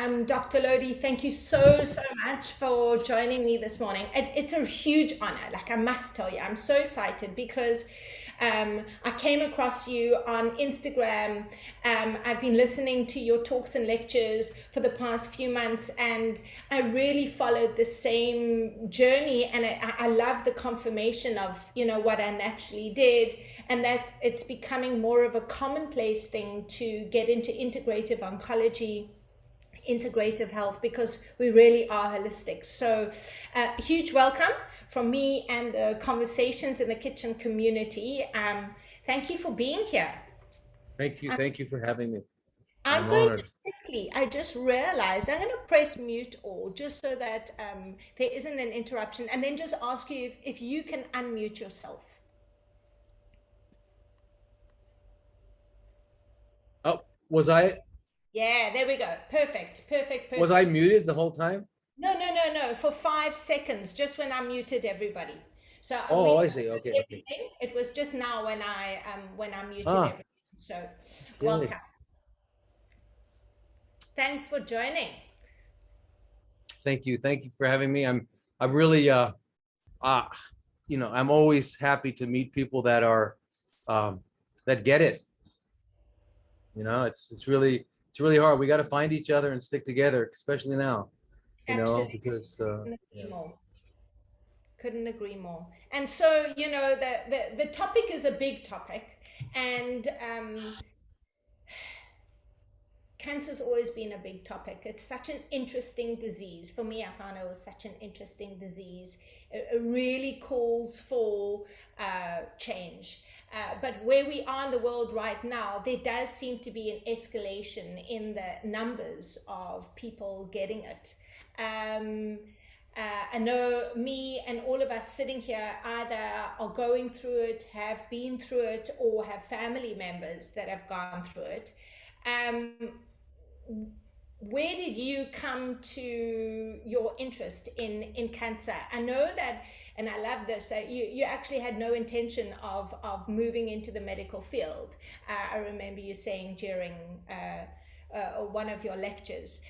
I'm Dr. Lodi. Thank you so much for joining me this morning. It's a huge honor. Like, I must tell you, I'm so excited because I came across you on Instagram. I've been listening to your talks and lectures for the past few months, and I really followed the same journey. And I love the confirmation of, what I naturally did, and that it's becoming more of a commonplace thing to get into integrative oncology, integrative health, because we really are holistic. So huge welcome from me and Conversations in the Kitchen community. Thank you for being here. Thank you. Thank you for having me. I'm I'm going to honored. quickly, I just realized I'm going to press mute all just so that there isn't an interruption, and then just ask you if you can unmute yourself. Oh, Yeah, there we go. Perfect, perfect, was I perfect. muted the whole time? No, no, no, no. For 5 seconds, just when I muted everybody. So we Oh, I see. heard Okay, okay. everything. It was just now when I muted Ah, everything. So welcome. yes. Thanks for joining. Thank you. Thank you for having me. I'm really uh I'm always happy to meet people that are um that get it. It's really hard. We got to find each other and stick together, especially now, Absolutely. because Couldn't yeah. agree more. Couldn't agree more. And so, the topic is a big topic, and cancer's always been a big topic. It's such an interesting disease. For me, I found it was such an interesting disease. It really calls for change. But where we are in the world right now, there does seem to be an escalation in the numbers of people getting it. Um, I know me and all of us sitting here either are going through it, have been through it, or have family members that have gone through it. Um, where did you come to your interest in cancer? I know that, and I love this, you actually had no intention of moving into the medical field. I remember you saying during one of your lectures.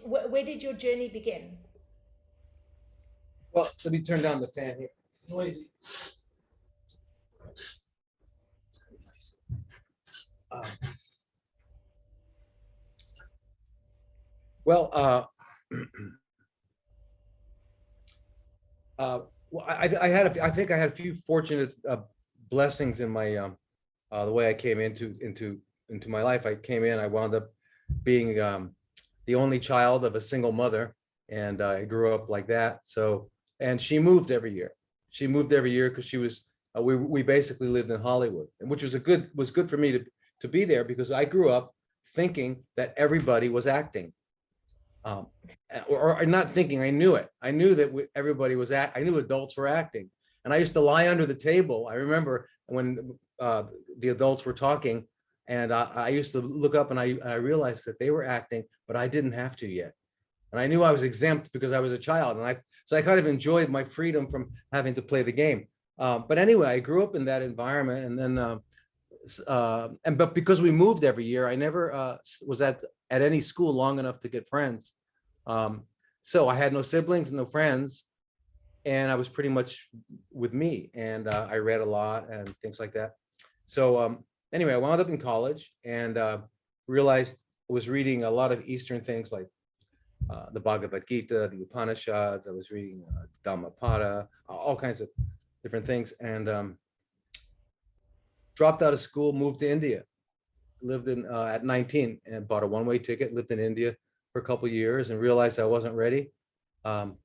Where did your journey begin? Well, let me turn down the fan here. It's noisy. Uh, well, well, I think I had a few fortunate blessings in my the way I came into my life. I wound up being the only child of a single mother, and I grew up like that. So, and she moved every year. She moved every year because she was. We basically lived in Hollywood, and which was good for me to be there because I grew up thinking that everybody was acting, um, or not thinking. I knew it. I knew that everybody was I knew adults were acting, and I used to lie under the table. I remember when the adults were talking, and I used to look up, and I realized that they were acting, but I didn't have to yet, and I knew I was exempt because I was a child, and I kind of enjoyed my freedom from having to play the game. But anyway, I grew up in that environment, and then but because we moved every year, I never was at any school long enough to get friends. Um, so I had no siblings, no friends, and I was pretty much with me. And I read a lot and things like that. So anyway, I wound up in college and realized I was reading a lot of Eastern things like the Bhagavad Gita, the Upanishads. I was reading Dhammapada, all kinds of different things, and dropped out of school, moved to India, lived in at 19 and bought a one-way ticket, lived in India for a couple of years and realized I wasn't ready um,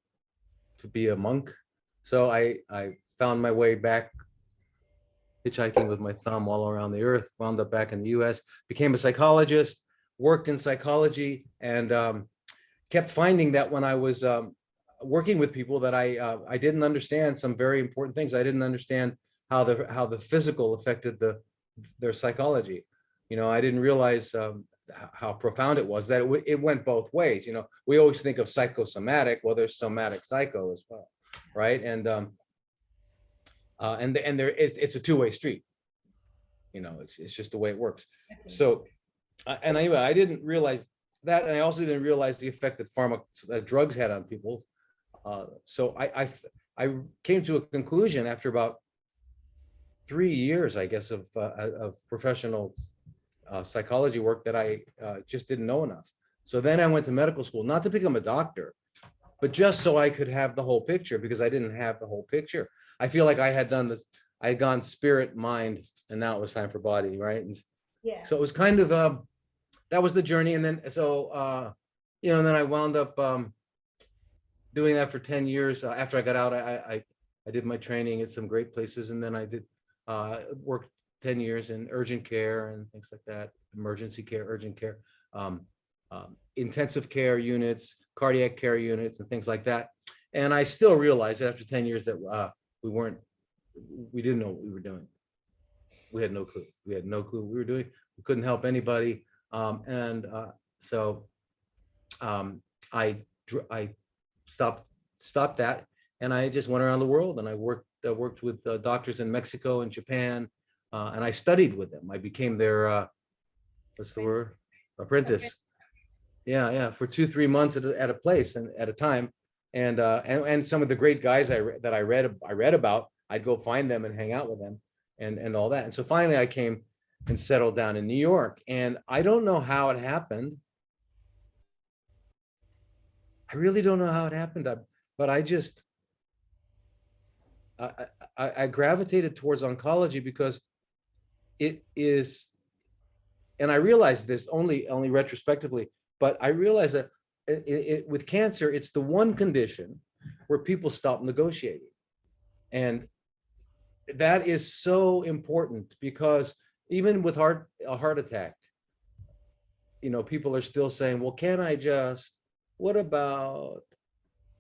to be a monk. So I found my way back hitchhiking with my thumb all around the earth, wound up back in the US, became a psychologist, worked in psychology, and kept finding that when I was working with people that I didn't understand some very important things. I didn't understand how the physical affected their psychology. I didn't realize how profound it was that it went both ways. We always think of psychosomatic. Well, there's somatic psycho as well, right? And there it's a two-way street. It's just the way it works. So And anyway, I didn't realize that, and I also didn't realize the effect that drugs had on people. So I came to a conclusion after about 3 years, I guess, of professional psychology work that I just didn't know enough. So then I went to medical school, not to become a doctor, but just so I could have the whole picture, because I didn't have the whole picture. I feel like I had done this, I had gone spirit, mind, and now it was time for body, right? And Yeah. so it was kind of that was the journey. And then and then I wound up doing that for 10 years. After I got out, I did my training at some great places, and then I did worked 10 years in urgent care and things like that, emergency care, urgent care, intensive care units, cardiac care units, and things like that. And I still realized that after 10 years that we didn't know what we were doing. We had no clue. We had no clue what we were doing. We couldn't help anybody. So I stopped that, and I just went around the world, and I worked with doctors in Mexico and Japan, and I studied with them. I became their what's the word? Apprentice. Yeah, for 2-3 months at a place and at a time, and some of the great guys I read about, I'd go find them and hang out with them, and all that. And so finally, I came and settled down in New York, and I don't know how it happened. I really don't know how it happened, but I just I gravitated towards oncology because it is, and I realized this only retrospectively, but I realized that with cancer, it's the one condition where people stop negotiating. And that is so important, because even with a heart attack, people are still saying, well, can I just, what about,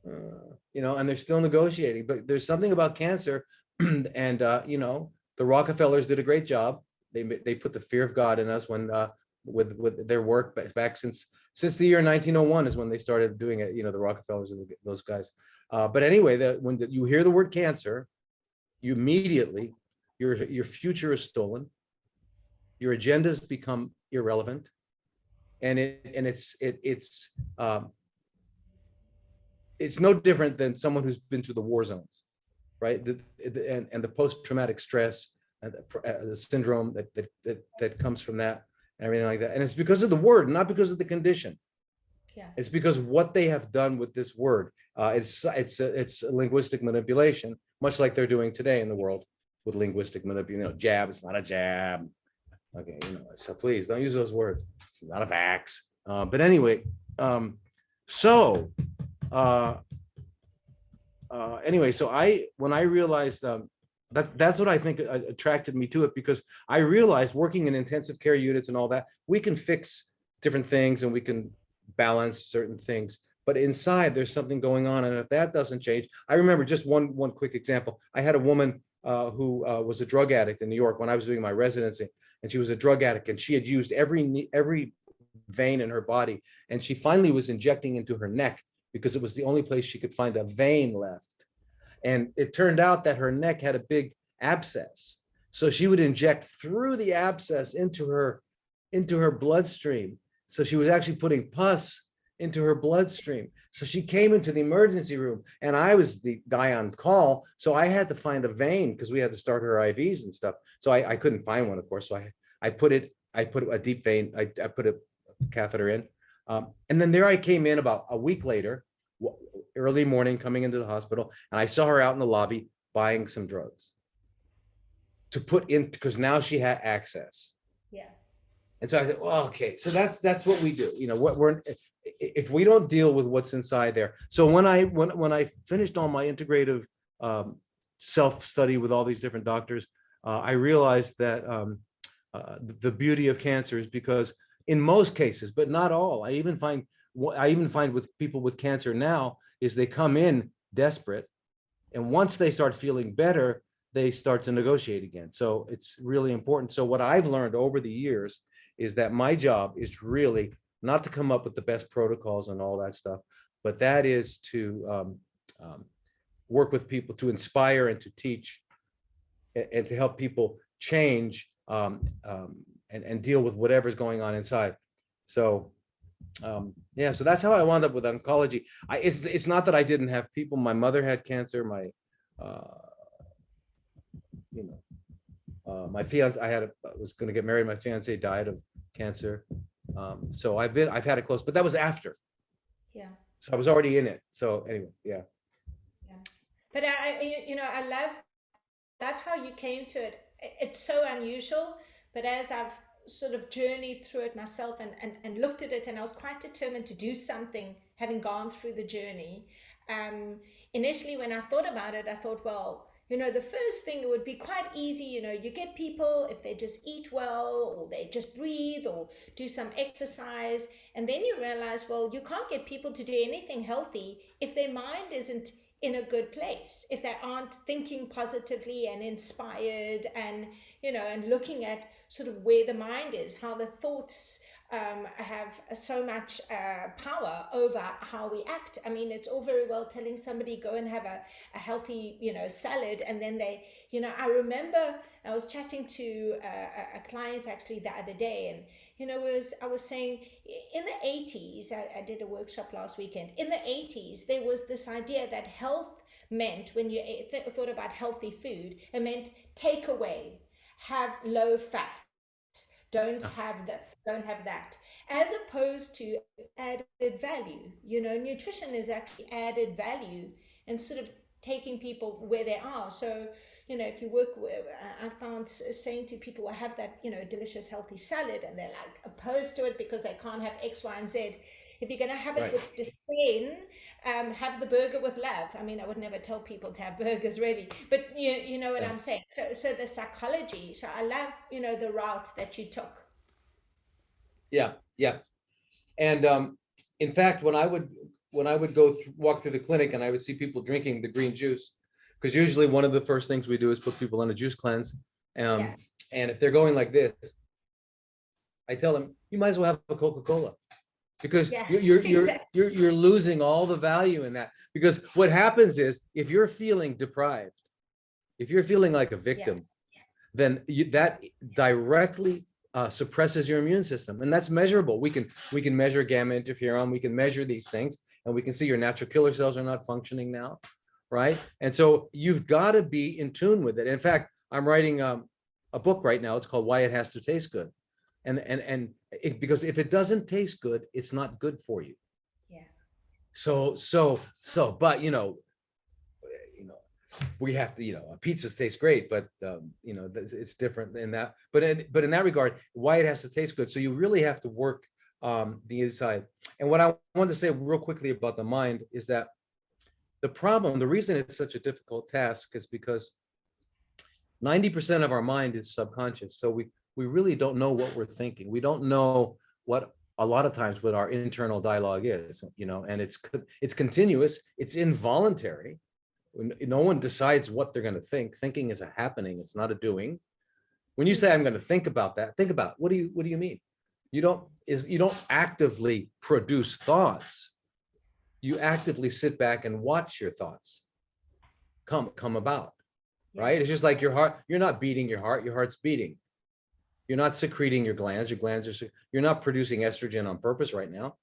and they're still negotiating. But there's something about cancer, and the Rockefellers did a great job. They put the fear of God in us when with their work back since the year 1901 is when they started doing it. The Rockefellers and those guys. But anyway, when you hear the word cancer, you immediately your future is stolen. Your agendas become irrelevant, and it's no different than someone who's been to the war zones, right? And the post-traumatic stress and the syndrome that comes from that, and everything like that. And it's because of the word, not because of the condition. Yeah. It's because what they have done with this word. It's linguistic manipulation, much like they're doing today in the world with linguistic manipulation. Jab, it's not a jab. Okay, so please don't use those words. It's not a vax. But anyway, anyway, so when I realized that's what I think attracted me to it, because I realized working in intensive care units and all that, we can fix different things and we can balance certain things, but inside there's something going on, and if that doesn't change. I remember just one quick example. I had a woman who was a drug addict in New York when I was doing my residency, and she was a drug addict, and she had used every vein in her body, and she finally was injecting into her neck because it was the only place she could find a vein left. And it turned out that her neck had a big abscess. So she would inject through the abscess into her bloodstream. So she was actually putting pus into her bloodstream. So she came into the emergency room, and I was the guy on call. So I had to find a vein because we had to start her IVs and stuff. So I couldn't find one, of course. So I put a deep vein, I put a catheter in. And then there I came in about a week later, early morning, coming into the hospital, and I saw her out in the lobby buying some drugs to put in, because now she had access. Yeah. And so I said, well, okay, so that's what we do. If we don't deal with what's inside there. So when I finished all my integrative self-study with all these different doctors, I realized that the beauty of cancer is because in most cases, but not all, I even find with people with cancer now is they come in desperate, and once they start feeling better, they start to negotiate again. So it's really important. So what I've learned over the years is that my job is really not to come up with the best protocols and all that stuff, but that is to work with people, to inspire and to teach, and to help people change and deal with whatever's going on inside. So yeah, so that's how I wound up with oncology. It's not that I didn't have people. My mother had cancer. My you know, my fiance, I was going to get married. My fiance died of cancer. So I've had it close, but that was after. Yeah. So I was already in it. So anyway, yeah. Yeah. But I love how you came to it. It's so unusual, but as I've sort of journeyed through it myself and looked at it, and I was quite determined to do something, having gone through the journey. Um, Initially, when I thought about it, I thought, well, the first thing, it would be quite easy. You get people, if they just eat well, or they just breathe, or do some exercise, and then you realize, well, you can't get people to do anything healthy if their mind isn't in a good place, if they aren't thinking positively and inspired, and looking at sort of where the mind is, how the thoughts have so much power over how we act. I mean, it's all very well telling somebody go and have a healthy salad, and then I remember I was chatting to a client actually the other day, and I was saying, in the 80s, I did a workshop last weekend. In the 80s, there was this idea that health meant, when you thought about healthy food, it meant take away, have low fat, don't have this, don't have that, as opposed to added value. Nutrition is actually added value, and sort of taking people where they are. So if you work with, I found saying to people, I have that delicious healthy salad, and they're like opposed to it because they can't have X, Y, and Z. If you're going to have it Right. with disdain, have the burger with love. I mean, I would never tell people to have burgers, really, but you know what Yeah. I'm saying. So the psychology. So I love the route that you took. Yeah. Yeah. And in fact, when I would walk through the clinic and I would see people drinking the green juice, because usually one of the first things we do is put people on a juice cleanse. Yeah, And if they're going like this, I tell them, you might as well have a Coca-Cola, because yeah, exactly. you're losing all the value in that. Because what happens is, if you're feeling deprived, if you're feeling like a Yeah, victim, then that directly suppresses your immune system, and that's measurable. We can measure gamma interferon, we can measure these things, and we can see your natural killer cells are not functioning now, right? And so you've got to be in tune with it. In fact, I'm writing a book right now. It's called Why It Has to Taste Good, because if it doesn't taste good, it's not good for you. yeah, But we have to, pizzas taste great, but it's different in that. But in that regard, why it has to taste good. So you really have to work the inside. And what I wanted to say real quickly about the mind is that the reason it's such a difficult task is because 90% of our mind is subconscious. So we really don't know what we're thinking. We don't know what a lot of times what our internal dialogue is, and it's continuous, it's involuntary. No one decides what they're going to think. Thinking is a happening. It's not a doing. When you say I'm going to think about that, think about what do you mean? You don't actively produce thoughts. You actively sit back and watch your thoughts come about, yeah, right? It's just like your heart. You're not beating your heart. Your heart's beating. You're not secreting your glands. Your glands are. You're not producing estrogen on purpose right now,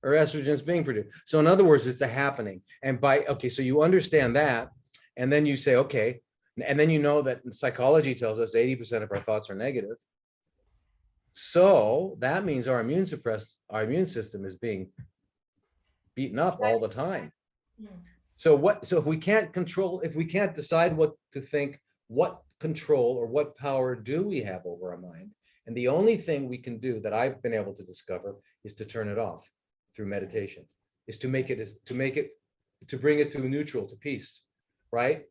or estrogen is being produced. So in other words, it's a happening. And so you understand that, and then you say, okay, and then you know that psychology tells us 80% of our thoughts are negative. So that means our immune system is being beaten up all the time. mm, So if we can't decide what to think, what control or what power do we have over our mind? And the only thing we can do that I've been able to discover is to turn it off through meditation, is to bring it to neutral, to peace, right?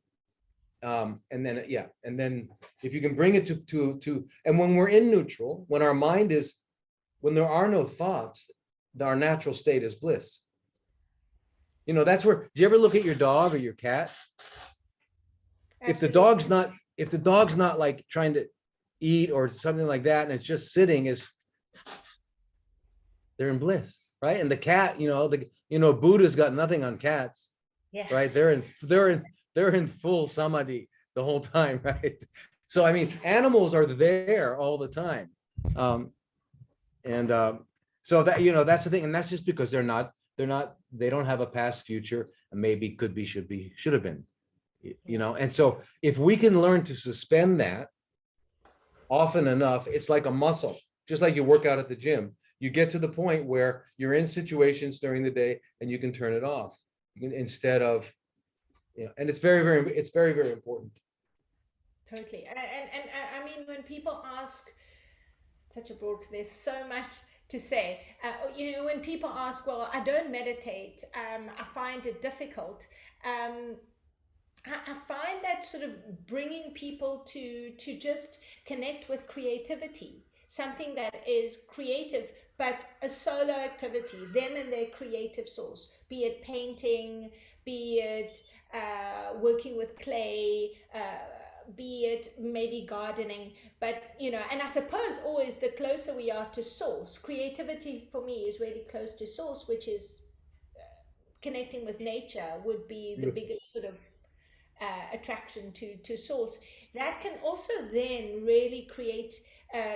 And then if you can bring it and when we're in neutral, when there are no thoughts, our natural state is bliss. That's where, do you ever look at your dog or your cat? If the dog's not like trying to eat or something like that, and it's just sitting, they're in bliss, right? And the cat, Buddha's got nothing on cats, yeah, right? They're in full samadhi the whole time, right? So I mean, animals are there all the time, Um, and so that, that's the thing, and that's just because they don't have a past, future, and maybe, could be, should be, should have been, Yeah. and so if we can learn to suspend that often enough, it's like a muscle, just like you work out at the gym. You get to the point where you're in situations during the day and you can turn it off instead of, and it's very, very important. Totally. And I mean, when people ask, such a broad, there's so much to say. When people ask, well, I don't meditate, I find it difficult. Um, I find that sort of bringing people to just connect with creativity, something that is creative, but a solo activity, them and their creative source, be it painting, be it working with clay, be it maybe gardening, but and I suppose always the closer we are to source, creativity for me is really close to source, which is connecting with nature would be the Beautiful. biggest sort of attraction to source. That can also then really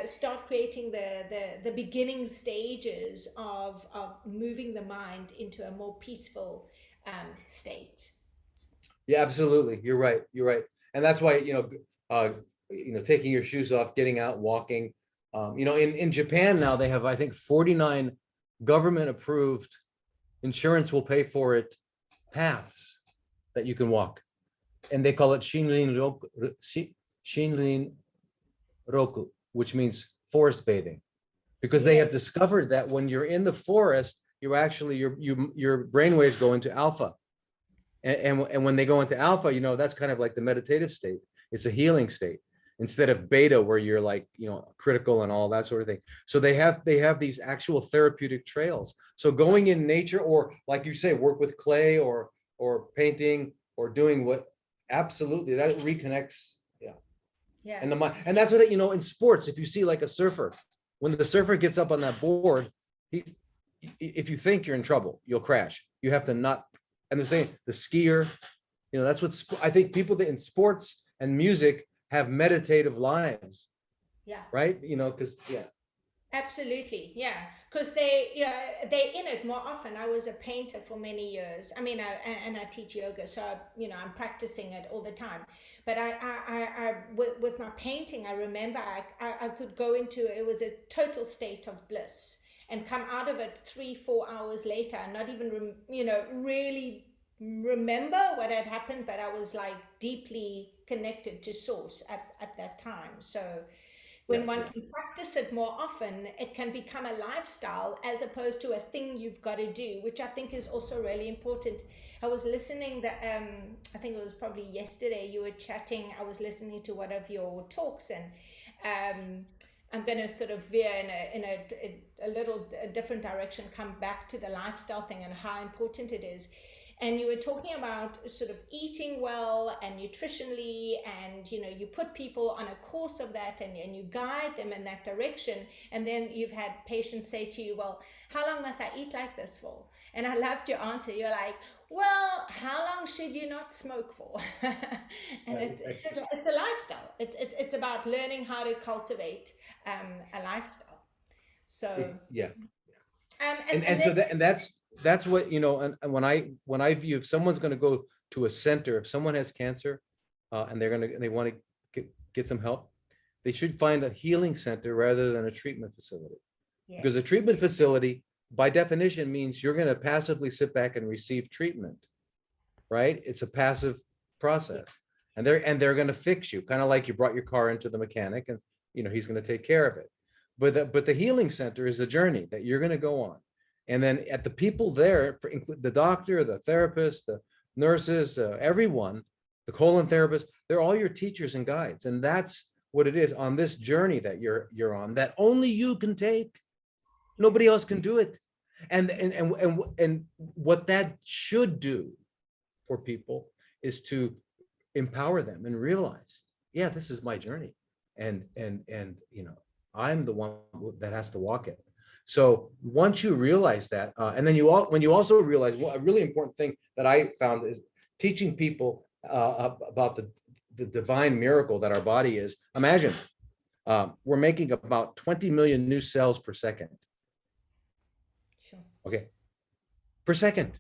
start creating the beginning stages of moving the mind into a more peaceful state. Yeah, absolutely. You're right. You're right. And that's why, taking your shoes off, getting out, walking. In Japan now, they have, I think, 49 government approved, insurance will pay for it, paths that you can walk. And they call it Shinrin Roku, which means forest bathing, because they Yeah, have discovered that when you're in the forest, your brainwaves go into alpha. And when they go into alpha, that's kind of like the meditative state. It's a healing state instead of beta, where you're like, critical and all that sort of thing. So they have these actual therapeutic trails. So going in nature, or like you say, work with clay, or painting, or doing what, absolutely, that reconnects. Yeah. yeah, And the mind, and that's what in sports, if you see like a surfer, when the surfer gets up on that board, he if you think you're in trouble, you'll crash. You have to not. And the skier, that's what I think people that in sports and music have meditative lives, yeah. right? Because Absolutely, yeah, because they're in it more often. I was a painter for many years. I mean, and I teach yoga, so I'm practicing it all the time. But with my painting, I remember I could go into, it was a total state of bliss, and come out of it 3 4 hours later and not even really remember what had happened, but I was like deeply connected to source at that time. So yeah, when one yeah, can practice it more often, it can become a lifestyle as opposed to a thing you've got to do, which I think is also really important. I was listening that I think it was probably yesterday you were chatting. I was listening to one of your talks, and I'm going to sort of veer in a little different direction, come back to the lifestyle thing and how important it is. And you were talking about sort of eating well and nutritionally, and you put people on a course of that, and you guide them in that direction. And then you've had patients say to you, well, how long must I eat like this for? And I loved your answer. You're like, well, how long should you not smoke for? And it's a lifestyle. It's about learning how to cultivate a lifestyle. So yeah. and And then so that's what, and when I view, if someone's going to go to a center, if someone has cancer, and they want to get some help, they should find a healing center rather than a treatment facility, because a yes, treatment facility by definition means you're going to passively sit back and receive treatment, right? It's a passive process, and they're going to fix you, kind of like you brought your car into the mechanic, and he's going to take care of it. But the healing center is a journey that you're going to go on, and then at the people there, the doctor, the therapist, the nurses, everyone, the colon therapist, they're all your teachers and guides, and that's what it is on this journey that you're on, that only you can take. Nobody yes, else can do it. And what that should do for people is to empower them and realize, yeah, this is my journey, and I'm the one that has to walk it. So once you realize that, and then when you also realize, a really important thing that I found is teaching people about the divine miracle that our body is. Imagine we're making about 20 million new cells per second. Sure. Okay, per second.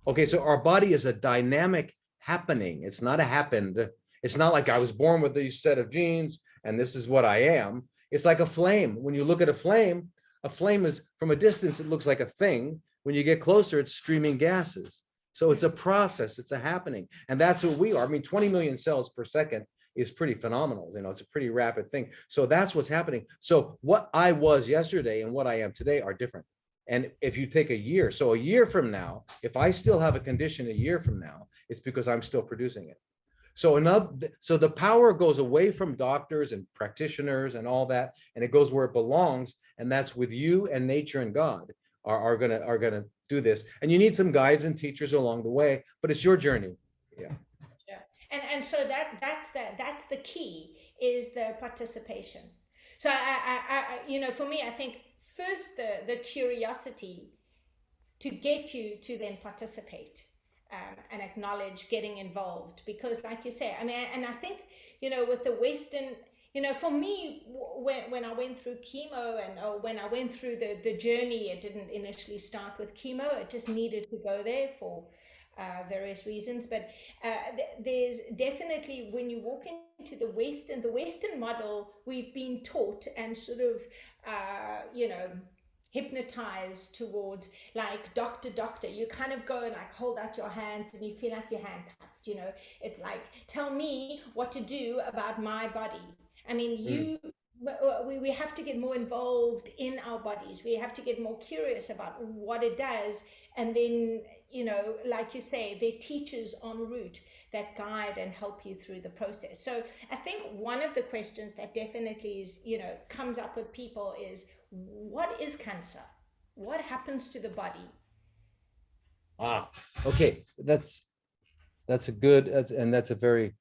Okay, so our body is a dynamic happening. It's not a happened. It's not like I was born with these set of genes and this is what I am. It's like a flame. When you look at a flame is from a distance, it looks like a thing. When you get closer, it's streaming gases. So it's a process, it's a happening. And that's what we are. I mean, 20 million cells per second is pretty phenomenal. You know, it's a pretty rapid thing. So that's what's happening. So what I was yesterday and what I am today are different. And if you take a year, so a year from now, if I still have a condition a year from now, it's because I'm still producing it. So so the power goes away from doctors and practitioners and all that, and it goes where it belongs, and that's with you and nature and God are gonna do this. And you need some guides and teachers along the way, but it's your journey. Yeah. Yeah. And so that's the key, is the participation. So for me, I think first the curiosity to get you to then participate, and acknowledge getting involved, because like you say, I mean, and I think, with the Western, for me, when I went through chemo, and when I went through the journey, it didn't initially start with chemo. It just needed to go there for various reasons. But there's definitely, when you walk into the Western model, we've been taught and sort of, hypnotized towards, like, doctor, you kind of go and like hold out your hands and you feel like you're handcuffed. It's like, tell me what to do about my body. I mean, we have to get more involved in our bodies. We have to get more curious about what it does. And then, like you say, they're teachers en route that guide and help you through the process. So I think one of the questions that definitely is, comes up with people is, what is cancer? What happens to the body? Okay, that's a good, that's a very,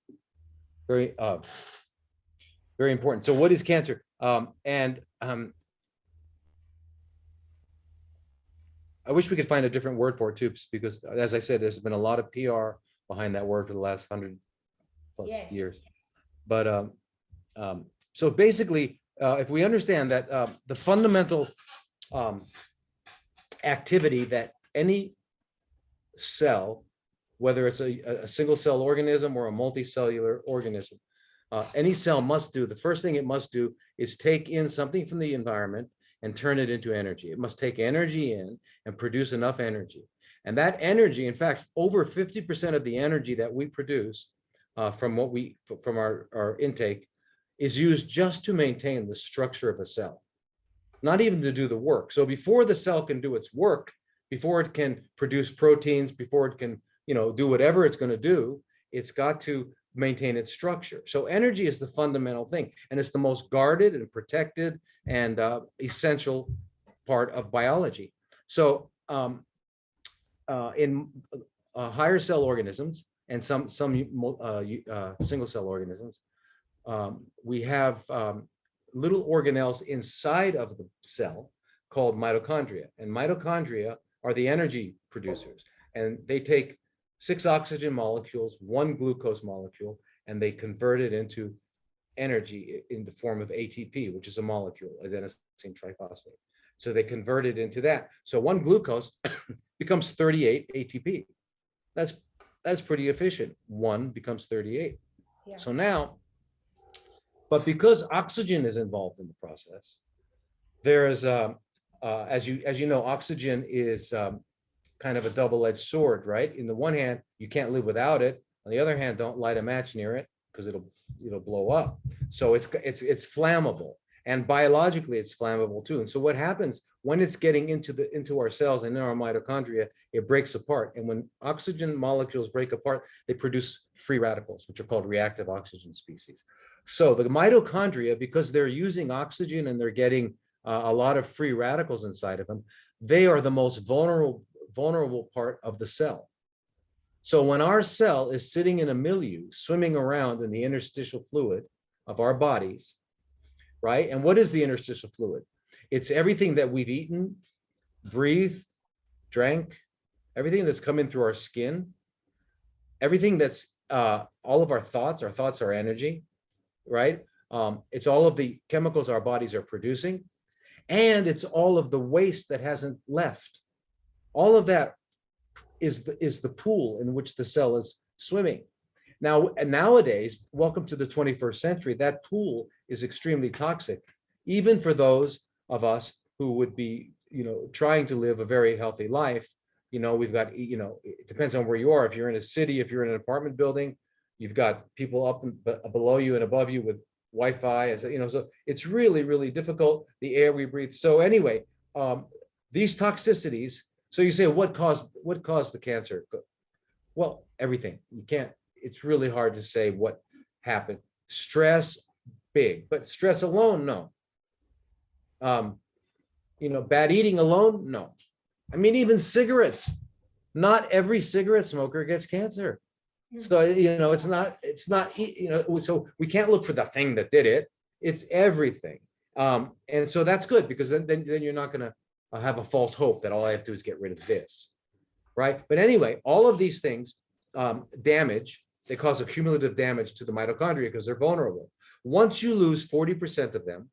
very, very important. So what is cancer? I wish we could find a different word for it too, because as I said, there's been a lot of PR behind that word for the last 100+ Yes. years. But so basically, if we understand that the fundamental activity that any cell, whether it's a single cell organism or a multicellular organism, any cell must do, the first thing it must do is take in something from the environment and turn it into energy. It must take energy in and produce enough energy. And that energy, in fact, over 50% of the energy that we produce from our intake is used just to maintain the structure of a cell, not even to do the work. So before the cell can do its work, before it can produce proteins, before it can, do whatever it's going to do, it's got to maintain its structure. So energy is the fundamental thing, and it's the most guarded and protected and essential part of biology. So in higher cell organisms and some single cell organisms, we have little organelles inside of the cell called mitochondria, and mitochondria are the energy producers, and they take 6 oxygen molecules, 1 glucose molecule, and they convert it into energy in the form of ATP, which is a molecule, adenosine triphosphate. So they convert it into that. So 1 glucose becomes 38 ATP. That's pretty efficient. 1 becomes 38. Yeah. So now, but because oxygen is involved in the process, there is as you know, oxygen is kind of a double-edged sword, right? In the one hand, you can't live without it. On the other hand, don't light a match near it because it'll blow up. So it's flammable, and biologically it's flammable too. And so what happens when it's getting into our cells and in our mitochondria, it breaks apart. And when oxygen molecules break apart, they produce free radicals, which are called reactive oxygen species. So the mitochondria, because they're using oxygen and they're getting a lot of free radicals inside of them, they are the most vulnerable part of the cell. So when our cell is sitting in a milieu, swimming around in the interstitial fluid of our bodies, right? And what is the interstitial fluid? It's everything that we've eaten, breathed, drank, everything that's come in through our skin, everything that's all of our thoughts are energy, right? It's all of the chemicals our bodies are producing, and it's all of the waste that hasn't left. All of that is the pool in which the cell is swimming. Now, and nowadays, welcome to the 21st century, that pool is extremely toxic, even for those of us who would be, trying to live a very healthy life. We've got, it depends on where you are. If you're in a city, if you're in an apartment building, you've got people up and below you and above you with Wi-Fi, so it's really, really difficult, the air we breathe. So anyway, these toxicities, so you say, what caused the cancer? Well, everything. It's really hard to say what happened. Stress, big, but stress alone, no. Bad eating alone, no. I mean, even cigarettes, not every cigarette smoker gets cancer. So, it's not, so we can't look for the thing that did it. It's everything. And so that's good, because then you're not going to have a false hope that all I have to do is get rid of this. Right. But anyway, all of these things damage, they cause a cumulative damage to the mitochondria because they're vulnerable. Once you lose 40% of them,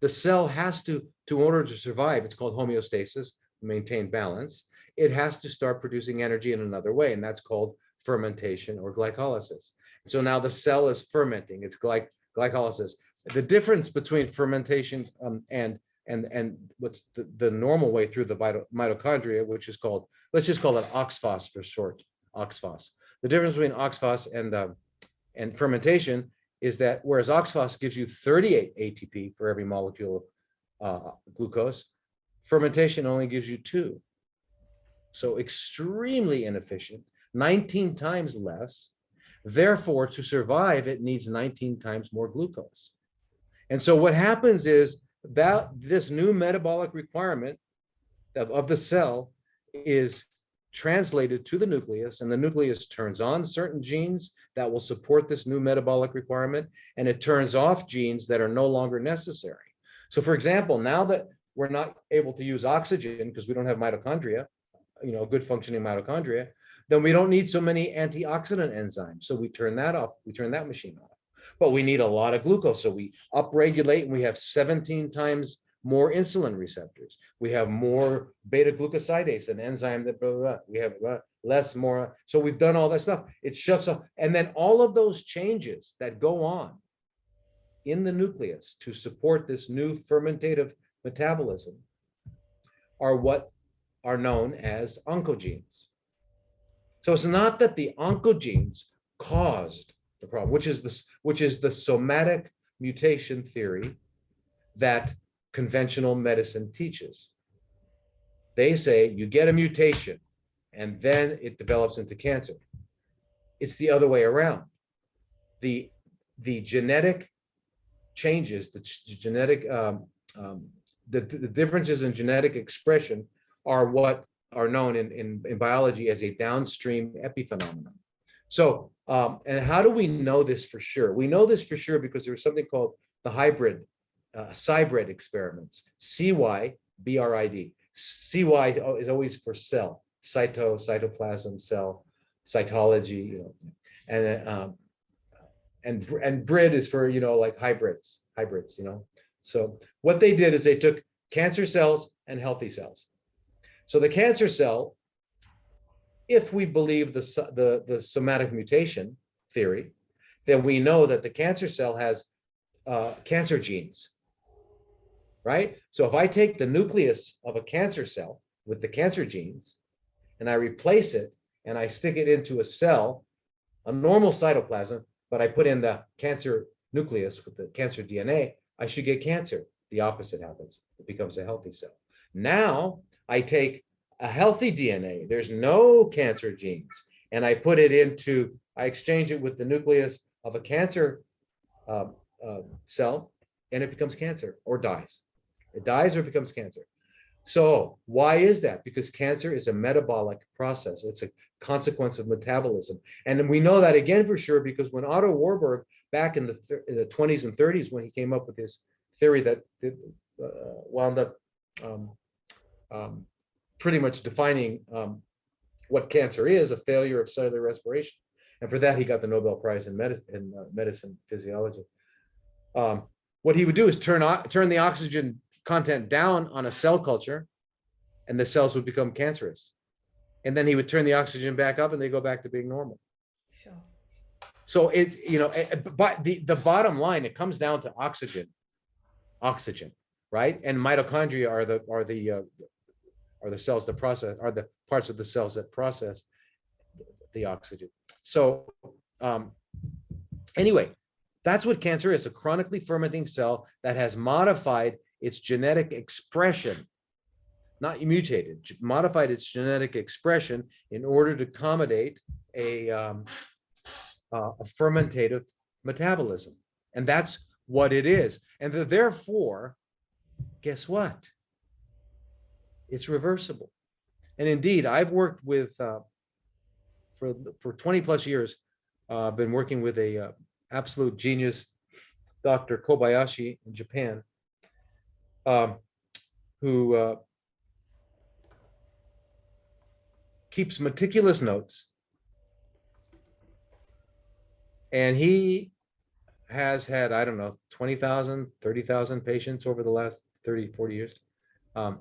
the cell has to in order to survive, it's called homeostasis, maintain balance, it has to start producing energy in another way, and that's called fermentation or glycolysis. So now the cell is fermenting, it's glycolysis. The difference between fermentation and what's the normal way through the mitochondria, which is called, let's just call it oxphos for short, oxphos. The difference between oxphos and fermentation is that whereas oxphos gives you 38 ATP for every molecule of glucose, fermentation only gives you 2. So extremely inefficient, 19 times less. Therefore, to survive, it needs 19 times more glucose. And so what happens is that this new metabolic requirement of the cell is translated to the nucleus, and the nucleus turns on certain genes that will support this new metabolic requirement, and it turns off genes that are no longer necessary. So for example, now that we're not able to use oxygen because we don't have mitochondria, good functioning mitochondria, then we don't need so many antioxidant enzymes. So we turn that off, we turn that machine off. But we need a lot of glucose. So we upregulate, and we have 17 times more insulin receptors. We have more beta glucosidase, an enzyme that blah, blah, blah. We have less, more. So we've done all that stuff. It shuts off. And then all of those changes that go on in the nucleus to support this new fermentative metabolism are what are known as oncogenes. So it's not that the oncogenes caused the problem, which is the somatic mutation theory that conventional medicine teaches. They say you get a mutation and then it develops into cancer. It's the other way around. The genetic changes, the differences in genetic expression are what are known in biology as a downstream epiphenomenon. So, and how do we know this for sure? We know this for sure because there's something called the hybrid experiments, CYBRID. CY is always for cell, cytoplasm, cell, cytology, and BRID is for, like hybrids. So what they did is they took cancer cells and healthy cells. So the cancer cell, if we believe the somatic mutation theory, then we know that the cancer cell has cancer genes, right? So if I take the nucleus of a cancer cell with the cancer genes and I replace it and I stick it into a cell, a normal cytoplasm, but I put in the cancer nucleus with the cancer DNA, I should get cancer. The opposite happens. It becomes a healthy cell. Now I take a healthy DNA, there's no cancer genes, and I exchange it with the nucleus of a cancer cell, and it becomes cancer or dies. It dies or becomes cancer. So why is that? Because cancer is a metabolic process. It's a consequence of metabolism. And we know that again for sure, because when Otto Warburg, back in the 20s and 30s, when he came up with his theory that wound up pretty much defining what cancer is, a failure of cellular respiration. And for that, he got the Nobel Prize in medicine physiology. What he would do is turn the oxygen content down on a cell culture, and the cells would become cancerous. And then he would turn the oxygen back up, and they go back to being normal. Sure. So it's, but the bottom line, it comes down to oxygen, right? And mitochondria are the cells that process, are the parts of the cells that process the oxygen. So anyway, that's what cancer is, a chronically fermenting cell that has modified its genetic expression, not mutated, modified its genetic expression in order to accommodate a fermentative metabolism. And that's what it is. And therefore, guess what? It's reversible. And indeed, I've worked with, for 20 plus years, been working with a absolute genius, Dr. Kobayashi in Japan, who keeps meticulous notes. And he has had, I don't know, 20,000, 30,000 patients over the last 30, 40 years. And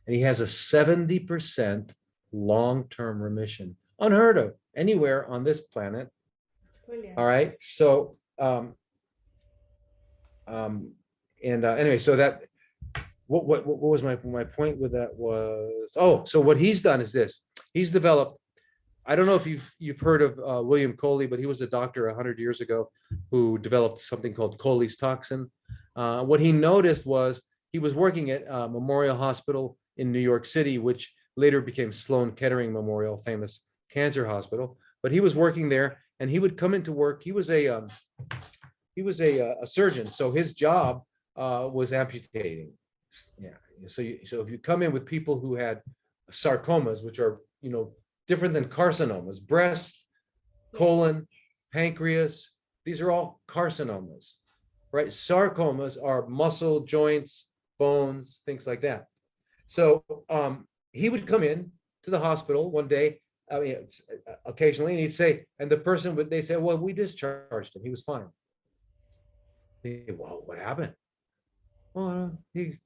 he has a 70% long-term remission, unheard of anywhere on this planet. Brilliant. All right. So, anyway, so that, what was my point with that was, so what he's done is this. He's developed, I don't know if you've heard of William Coley, but he was a doctor 100 years ago who developed something called Coley's toxin. What he noticed was he was working at Memorial Hospital in New York City, which later became Sloan Kettering Memorial, famous cancer hospital. But he was working there, and he would come into work. He was a surgeon, so his job was amputating. Yeah. So if you come in with people who had sarcomas, which are different than carcinomas, breast, colon, pancreas, these are all carcinomas, right? Sarcomas are muscle, joints, bones, things like that. So he would come in to the hospital one day, occasionally, and he'd say, and the person would, they say, well, we discharged him, he was fine. Well, what happened? Well, he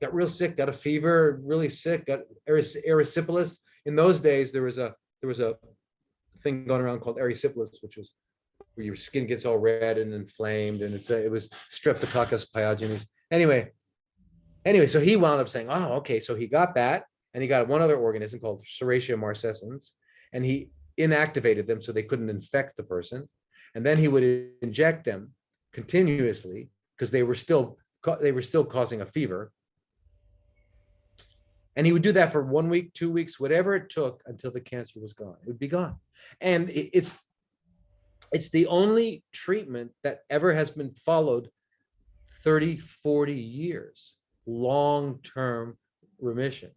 got real sick, got a fever, really sick, got erysipelas. In those days, there was a thing going around called erysipelas, which was where your skin gets all red and inflamed, and it was Streptococcus pyogenes. Anyway, so he wound up saying, oh, okay, so he got that, and he got one other organism called Serratia marcescens, and he inactivated them so they couldn't infect the person, and then he would inject them continuously because they were still causing a fever. And he would do that for 1 week, 2 weeks, whatever it took until the cancer was gone. It would be gone. And it's the only treatment that ever has been followed 30, 40 years, long-term remissions.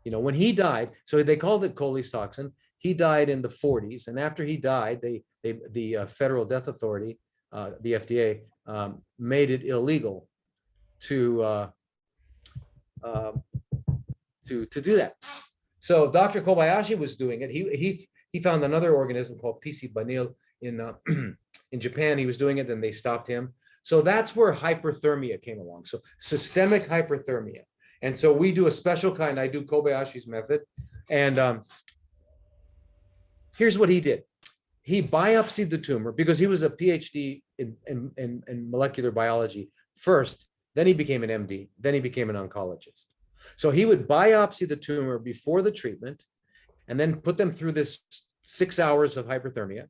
When he died, so they called it Coley's toxin. He died in the 40s. And after he died, the Federal Death Authority, the FDA, made it illegal to do that. So Dr. Kobayashi was doing it. He found another organism called PC banil in Japan. He was doing it, then they stopped him. So that's where hyperthermia came along. So systemic hyperthermia. And so we do a special kind. I do Kobayashi's method. And here's what he did. He biopsied the tumor because he was a PhD in molecular biology first. Then he became an MD. Then he became an oncologist. So he would biopsy the tumor before the treatment and then put them through this 6 hours of hyperthermia.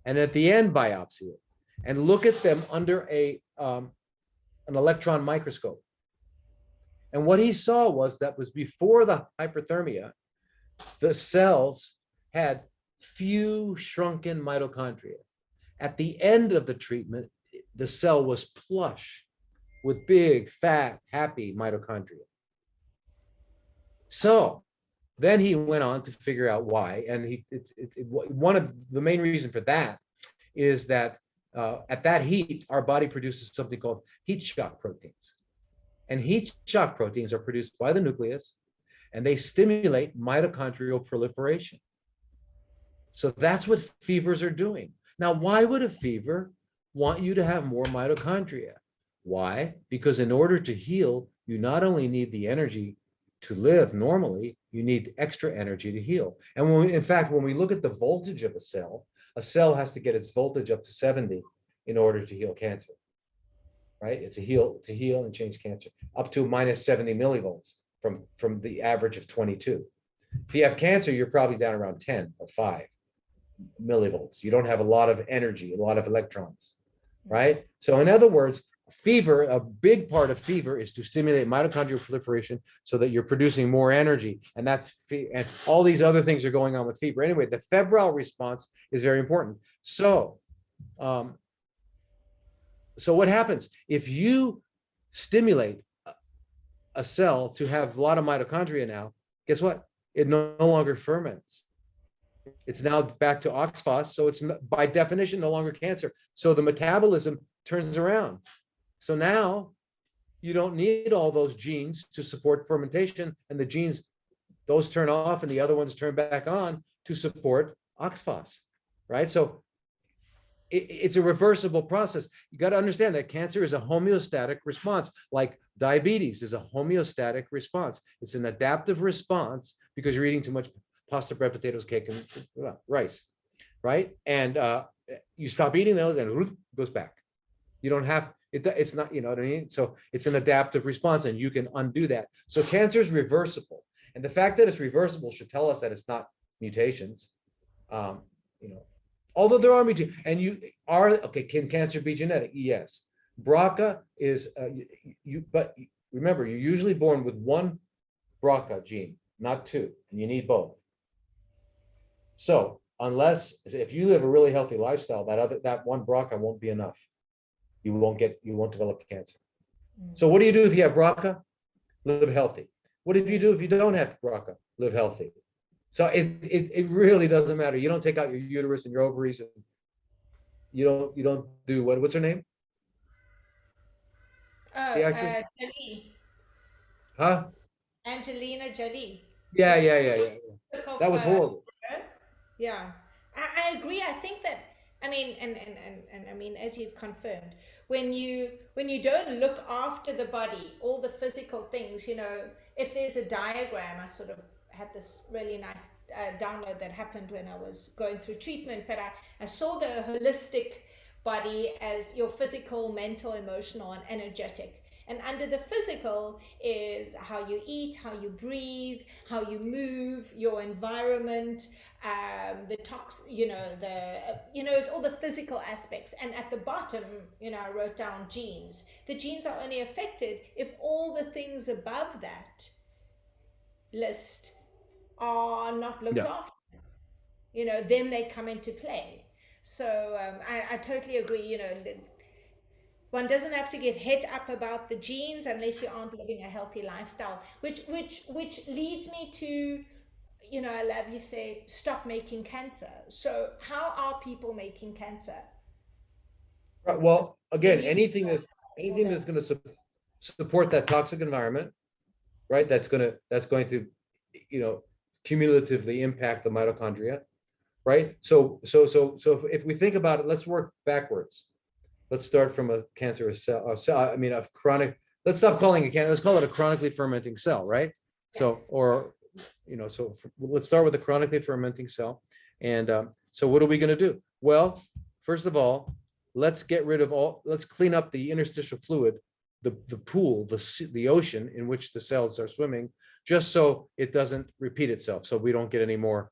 And at the end, biopsy it and look at them under an electron microscope. And what he saw was that was before the hyperthermia, the cells had few shrunken mitochondria. At the end of the treatment, the cell was plush with big, fat, happy mitochondria. So then he went on to figure out why. And one of the main reasons for that is that at that heat, our body produces something called heat shock proteins. And heat shock proteins are produced by the nucleus, and they stimulate mitochondrial proliferation. So that's what fevers are doing. Now, why would a fever want you to have more mitochondria. Why? Because in order to heal, you not only need the energy to live normally, you need extra energy to heal. And when we, in fact, when we look at the voltage of a cell has to get its voltage up to 70 in order to heal cancer, right? To heal and change cancer, up to minus 70 millivolts from the average of 22. If you have cancer, you're probably down around 10 or 5 millivolts. You don't have a lot of energy, a lot of electrons, right? So in other words, fever, a big part of fever is to stimulate mitochondrial proliferation so that you're producing more energy. And and all these other things are going on with fever. Anyway, the febrile response is very important. So, so what happens if you stimulate a cell to have a lot of mitochondria now? Guess what? It no longer ferments. It's now back to oxphos, so it's by definition no longer cancer. So the metabolism turns around. So now you don't need all those genes to support fermentation, and the genes, those turn off and the other ones turn back on to support oxphos, right? So it's a reversible process. You got to understand that cancer is a homeostatic response, like diabetes is a homeostatic response. It's an adaptive response because you're eating too much pasta, bread, potatoes, cake, and rice, right? And you stop eating those and it goes back. You don't have, it's not, you know what I mean? So it's an adaptive response and you can undo that. So cancer is reversible. And the fact that it's reversible should tell us that it's not mutations. You know, although there are mutations, and you are, okay, can cancer be genetic? Yes. BRCA is, but remember, you're usually born with one BRCA gene, not two, and you need both. So unless, if you live a really healthy lifestyle, that one BRCA won't be enough. You won't develop cancer. So what do you do if you have BRCA? Live healthy. What do you do if you don't have BRCA? Live healthy. So it really doesn't matter. You don't take out your uterus and your ovaries, and you don't do what's her name? Oh, The actress? Jolie. Huh? Angelina Jolie. Yeah. Took off, That was horrible. yeah, I agree. I think that, I mean, and I mean, as you've confirmed, when you don't look after the body, all the physical things, you know, if there's a diagram, I sort of had this really nice download that happened when I was going through treatment, but I saw the holistic body as your physical, mental, emotional, and energetic. And under the physical is how you eat, how you breathe, how you move, your environment, the it's all the physical aspects. And at the bottom, you know, I wrote down genes. The genes are only affected if all the things above that list are not looked Yeah. after. You know, then they come into play. So I totally agree. You know, one doesn't have to get het up about the genes unless you aren't living a healthy lifestyle, which leads me to, you know, I love you say stop making cancer. So how are people making cancer? Right. Well, again, Can you anything that's going to support that toxic environment, right? That's going to, you know, cumulatively impact the mitochondria, right? So if we think about it, let's work backwards. Let's start from a cancerous cell, I mean, a chronic, let's stop calling it cancer, let's call it a chronically fermenting cell, right? So, or, you know, so let's start with a chronically fermenting cell. And so what are we going to do? Well, first of all, let's clean up the interstitial fluid, the pool, the ocean in which the cells are swimming, just so it doesn't repeat itself. So we don't get any more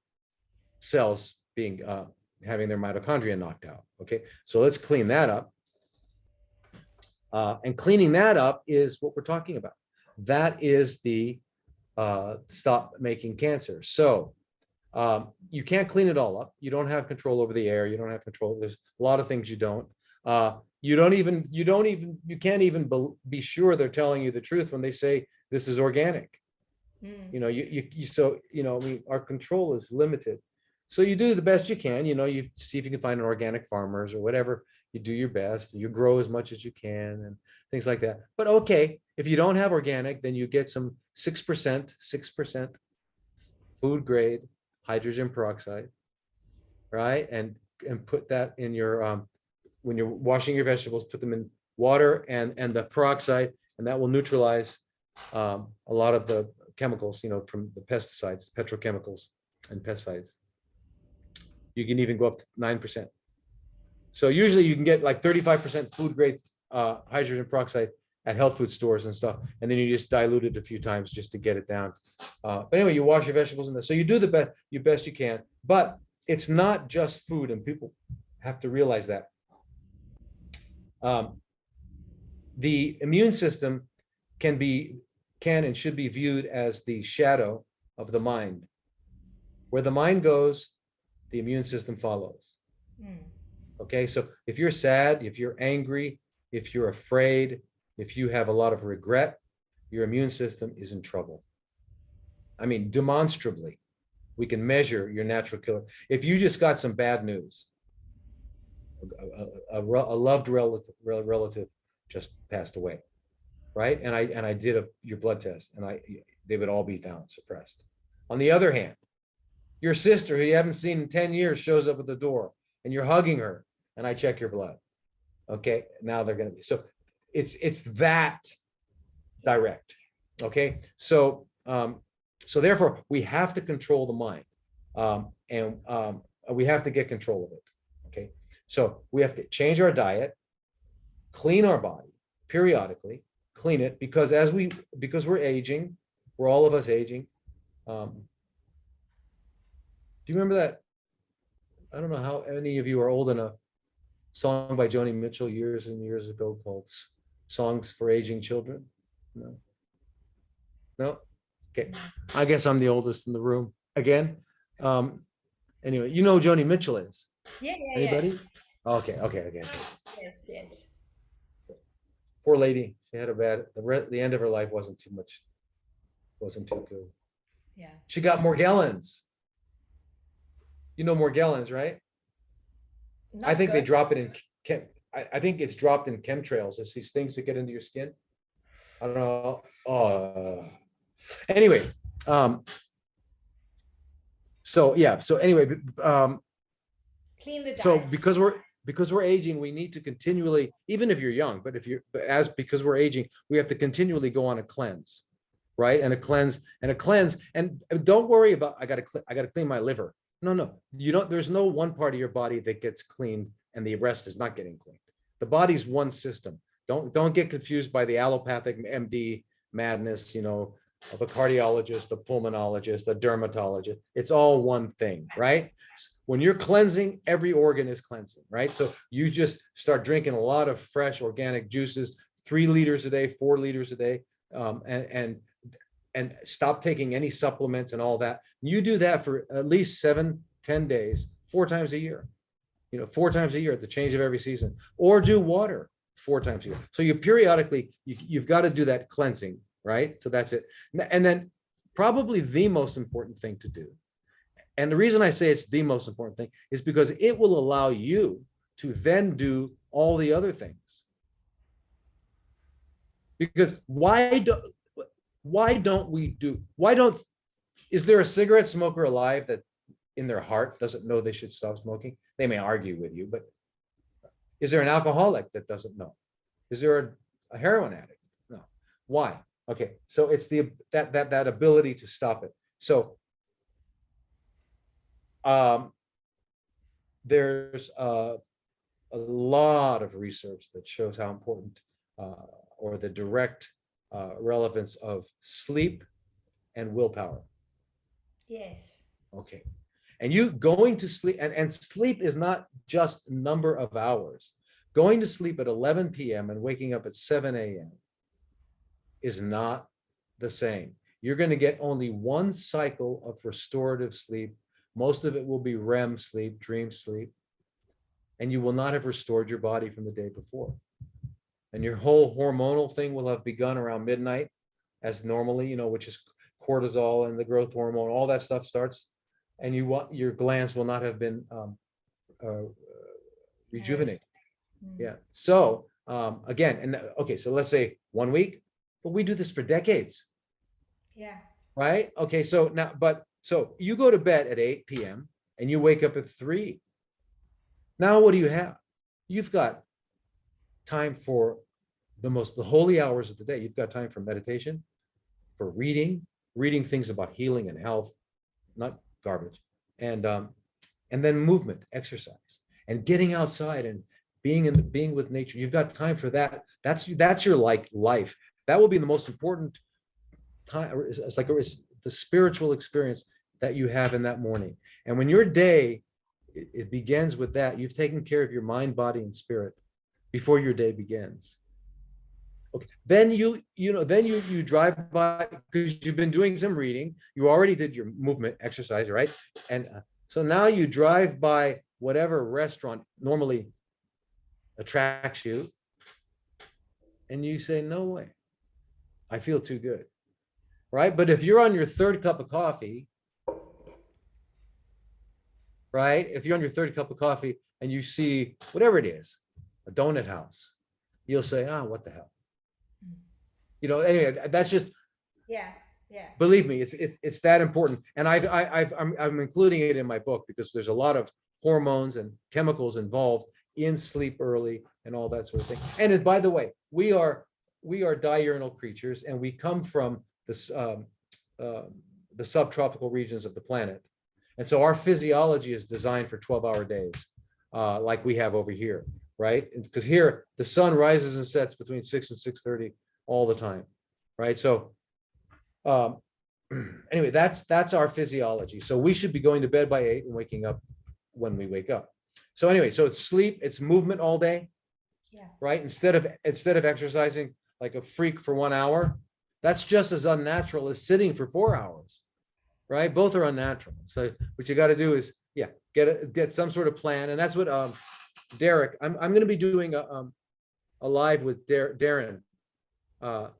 cells being, having their mitochondria knocked out. Okay, so let's clean that up. And cleaning that up is what we're talking about. That is the stop making cancer. So you can't clean it all up. You don't have control over the air. You don't have control. There's a lot of things you don't. You can't even be sure they're telling you the truth when they say this is organic. You know, so, you know, I mean, our control is limited. So you do the best you can, you know, you see if you can find an organic farmers or whatever, you do your best, you grow as much as you can and things like that. But okay, if you don't have organic, then you get some 6% food grade hydrogen peroxide, right? And put that in your when you're washing your vegetables, put them in water and the peroxide, and that will neutralize a lot of the chemicals, from the pesticides, petrochemicals and pesticides. You can even go up to 9%. So usually you can get like 35% food grade hydrogen peroxide at health food stores and stuff. And then you just dilute it a few times just to get it down. But anyway, you wash your vegetables in this. So you do the best you can, but it's not just food, and people have to realize that. The immune system can and should be viewed as the shadow of the mind. Where the mind goes, the immune system follows. Okay, so if you're sad, if you're angry, if you're afraid, if you have a lot of regret, your immune system is in trouble. I mean, demonstrably, we can measure your natural killer. If you just got some bad news, a loved relative just passed away, right? And I did your blood test, and they would all be found suppressed. On the other hand, your sister who you haven't seen in 10 years shows up at the door, and you're hugging her, and I check your blood. Okay, now they're going to be, so it's that direct. Okay, so therefore we have to control the mind, and we have to get control of it. Okay, so we have to change our diet, clean our body periodically, clean it, because we're aging, we're all of us aging. Do you remember that? I don't know how many of you are old enough. Song by Joni Mitchell years and years ago called "Songs for Aging Children." No. Okay, I guess I'm the oldest in the room again. Anyway, you know who Joni Mitchell is? Yeah. Anybody? Yeah. Okay. Yes. Poor lady. She had the end of her life wasn't too good. Yeah. She got Morgellons. You know Morgellons, right? Not I think good. they drop it in I think it's dropped in chemtrails. It's these things that get into your skin. I don't know. Anyway, so anyway, Clean the diet. so because we're aging, we need to continually, even if you're young, but because we're aging, we have to continually go on a cleanse, right? And a cleanse, and don't worry about I got to clean my liver. No, you don't. There's no one part of your body that gets cleaned and the rest is not getting cleaned. The body's one system. Don't get confused by the allopathic MD madness, of a cardiologist, a pulmonologist, a dermatologist. It's all one thing, right? When you're cleansing, every organ is cleansing, right? So you just start drinking a lot of fresh organic juices, 3 liters a day, 4 liters a day, and stop taking any supplements and all that. You do that for at least 7-10 days, 4 times a year, 4 times a year at the change of every season, or do water 4 times a year. So you periodically, you've got to do that cleansing, right? So that's it. And then probably the most important thing to do, and the reason I say it's the most important thing is because it will allow you to then do all the other things. Because is there a cigarette smoker alive that in their heart doesn't know they should stop smoking? They may argue with you, but is there an alcoholic that doesn't know? Is there a heroin addict? No. Why? Okay, so it's that ability to stop it. So there's a lot of research that shows how important or the direct relevance of sleep and willpower. Yes. Okay. And you going to sleep, and sleep is not just number of hours. Going to sleep at 11 p.m. and waking up at 7 a.m. is not the same. You're going to get only one cycle of restorative sleep. Most of it will be REM sleep, dream sleep, and you will not have restored your body from the day before. And your whole hormonal thing will have begun around midnight, as normally, which is cortisol and the growth hormone, all that stuff starts, and your glands will not have been rejuvenated. Yeah. So again, and okay, so let's say 1 week, but we do this for decades. Yeah. Right. Okay. So now, so you go to bed at 8 p.m. and you wake up at 3. Now, what do you have? you've got time for the holy hours of the day. You've got time for meditation, for reading things about healing and health, not garbage, and then movement, exercise, and getting outside and being with nature. You've got time for that. That's your life. That will be the most important time. It's like the spiritual experience that you have in that morning. And when your day it begins with that, you've taken care of your mind, body, and spirit before your day begins. Okay. Then you drive by, because you've been doing some reading. You already did your movement exercise, right? And so now you drive by whatever restaurant normally attracts you, and you say, no way, I feel too good, right? But if you're on your third cup of coffee, right? If you're on your third cup of coffee and you see whatever it is, a donut house, you'll say, what the hell? Anyway, that's just, yeah. believe me, it's that important. And I'm including it in my book because there's a lot of hormones and chemicals involved in sleep early and all that sort of thing. And by the way, we are diurnal creatures, and we come from the subtropical regions of the planet. And so our physiology is designed for 12-hour days, like we have over here, right? Because here the sun rises and sets between 6 and 6:30 all the time, right? So anyway, that's our physiology. So we should be going to bed by 8 and waking up when we wake up. So anyway, so it's sleep, it's movement all day, right? Instead of exercising like a freak for 1 hour, that's just as unnatural as sitting for 4 hours, right? Both are unnatural. So what you got to do is, get some sort of plan. And that's what Derek, I'm going to be doing a live with Darren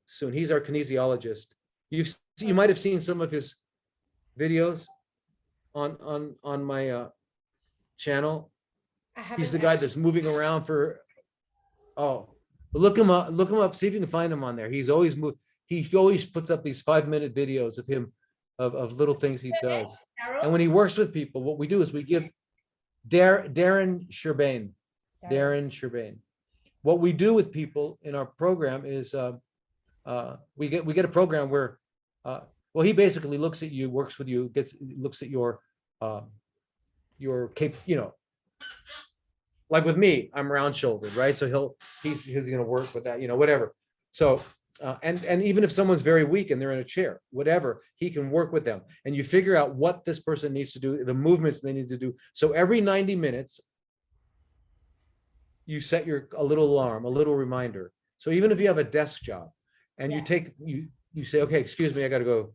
soon. He's our kinesiologist. You might have seen some of his videos on my channel. He's the guy that's moving around for, look him up, see if you can find him on there. He always puts up these 5-minute videos of him, of little things he does. And when he works with people, what we do is we give Darren Sherbane. What we do with people in our program is we get a program where he basically looks at you, works with you, looks at your like with me, I'm round shouldered, right? So he's going to work with that, whatever. So and even if someone's very weak and they're in a chair, whatever, he can work with them, and you figure out what this person needs to do, the movements they need to do. So every 90 minutes, you set a little alarm, a little reminder. So even if you have a desk job and you say, okay, excuse me, I got to go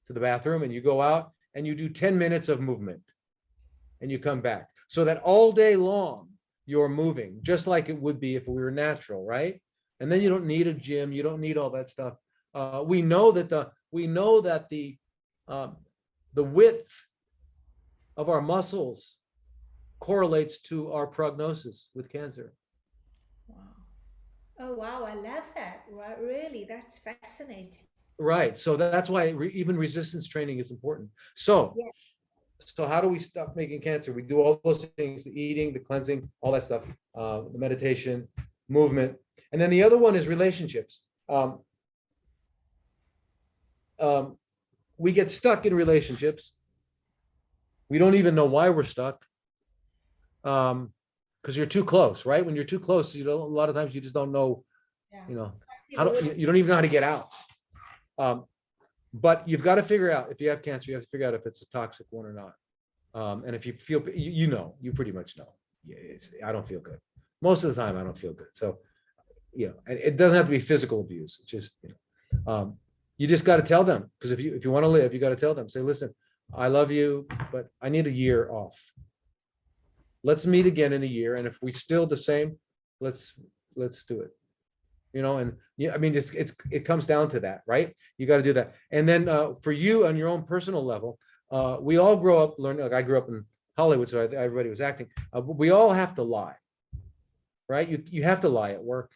to the bathroom, and you go out and you do 10 minutes of movement and you come back, so that all day long you're moving, just like it would be if we were natural, right? And then you don't need a gym, you don't need all that stuff. We know that the width of our muscles correlates to our prognosis with cancer. Wow. Oh, wow. I love that. Right. Really, that's fascinating. Right. So that's why even resistance training is important. So, so how do we stop making cancer? We do all those things: the eating, the cleansing, all that stuff, the meditation, movement. And then the other one is relationships. We get stuck in relationships. We don't even know why we're stuck. Because you're too close, right? When you're too close, a lot of times you just don't know, you don't even know how to get out. But you've got to figure out, if you have cancer, you have to figure out if it's a toxic one or not. And if you feel, you pretty much know. I don't feel good. Most of the time, I don't feel good. So, and it doesn't have to be physical abuse. It's just, you just got to tell them, because if you want to live, you got to tell them. Say, listen, I love you, but I need a year off. Let's meet again in a year, and if we still the same, let's do it. And I mean, it comes down to that, right? You got to do that. And then for you on your own personal level, we all grow up learning. Like I grew up in Hollywood, so everybody was acting. We all have to lie, right? You have to lie at work,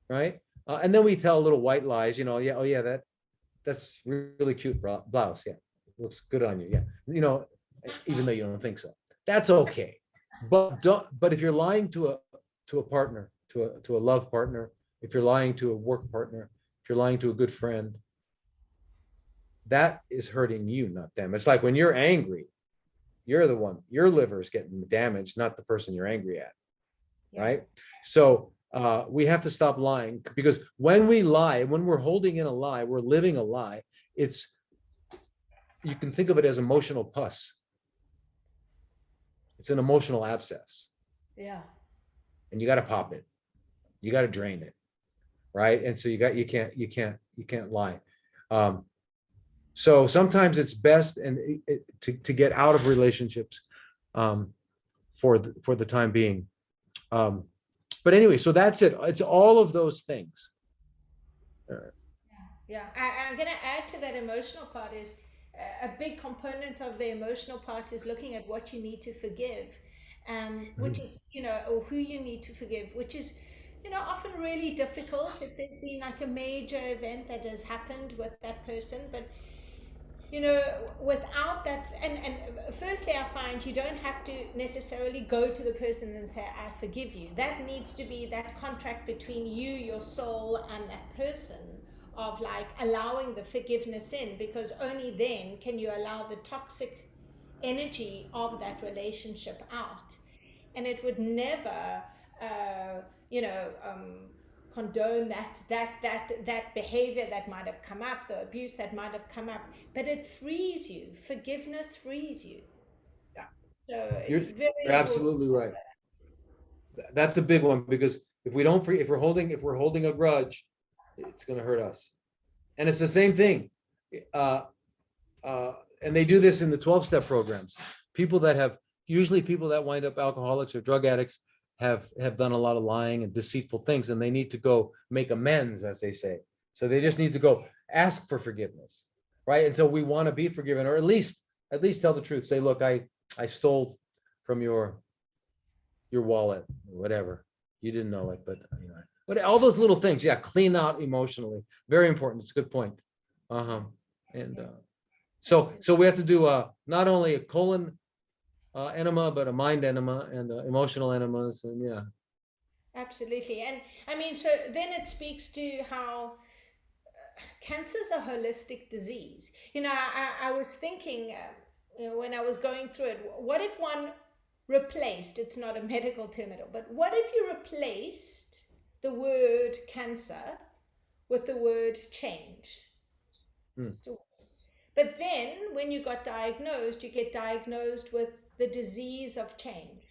right? And then we tell little white lies. That's really cute blouse. Yeah, looks good on you. Yeah, even though you don't think so. That's okay. But if you're lying to to a partner, to a love partner, if you're lying to a work partner, if you're lying to a good friend, that is hurting you, not them. It's like when you're angry, you're the one, your liver is getting damaged, not the person you're angry at. Yeah. Right? So we have to stop lying, because when we lie, when we're holding in a lie, we're living a lie. It's, you can think of it as emotional pus. It's an emotional abscess. Yeah. And you got to pop it. You got to drain it. Right? And so you can't lie. So sometimes it's best to get out of relationships for the time being. But anyway, so that's it. It's all of those things. Yeah, I'm going to add to that emotional part is a big component of the emotional part is looking at what you need to forgive, which is, or who you need to forgive, which is, often really difficult if there's been like a major event that has happened with that person. But without that, and firstly, I find you don't have to necessarily go to the person and say, I forgive you. That needs to be that contract between you, your soul, and that person, of like allowing the forgiveness in, because only then can you allow the toxic energy of that relationship out. And it would never, condone that behavior that might have come up, the abuse that might have come up, but it frees you. Forgiveness frees you. Yeah. So You're, it's very you're absolutely right. That's a big one, because if we're holding a grudge, it's going to hurt us. And it's the same thing. And they do this in the 12-step programs. Usually people that wind up alcoholics or drug addicts have done a lot of lying and deceitful things, and they need to go make amends, as they say. So they just need to go ask for forgiveness, right? And so we want to be forgiven, or at least tell the truth. Say, look, I stole from your wallet, or whatever. You didn't know it, but but all those little things, yeah, clean out emotionally. Very important. It's a good point. And so we have to do not only a colon enema, but a mind enema and emotional enemas, and yeah. Absolutely. And I mean, so then it speaks to how cancer is a holistic disease. I was thinking, when I was going through it, what if one replaced, it's not a medical term at all, but what if you replaced the word cancer with the word change? But then when you got diagnosed, you get diagnosed with the disease of change.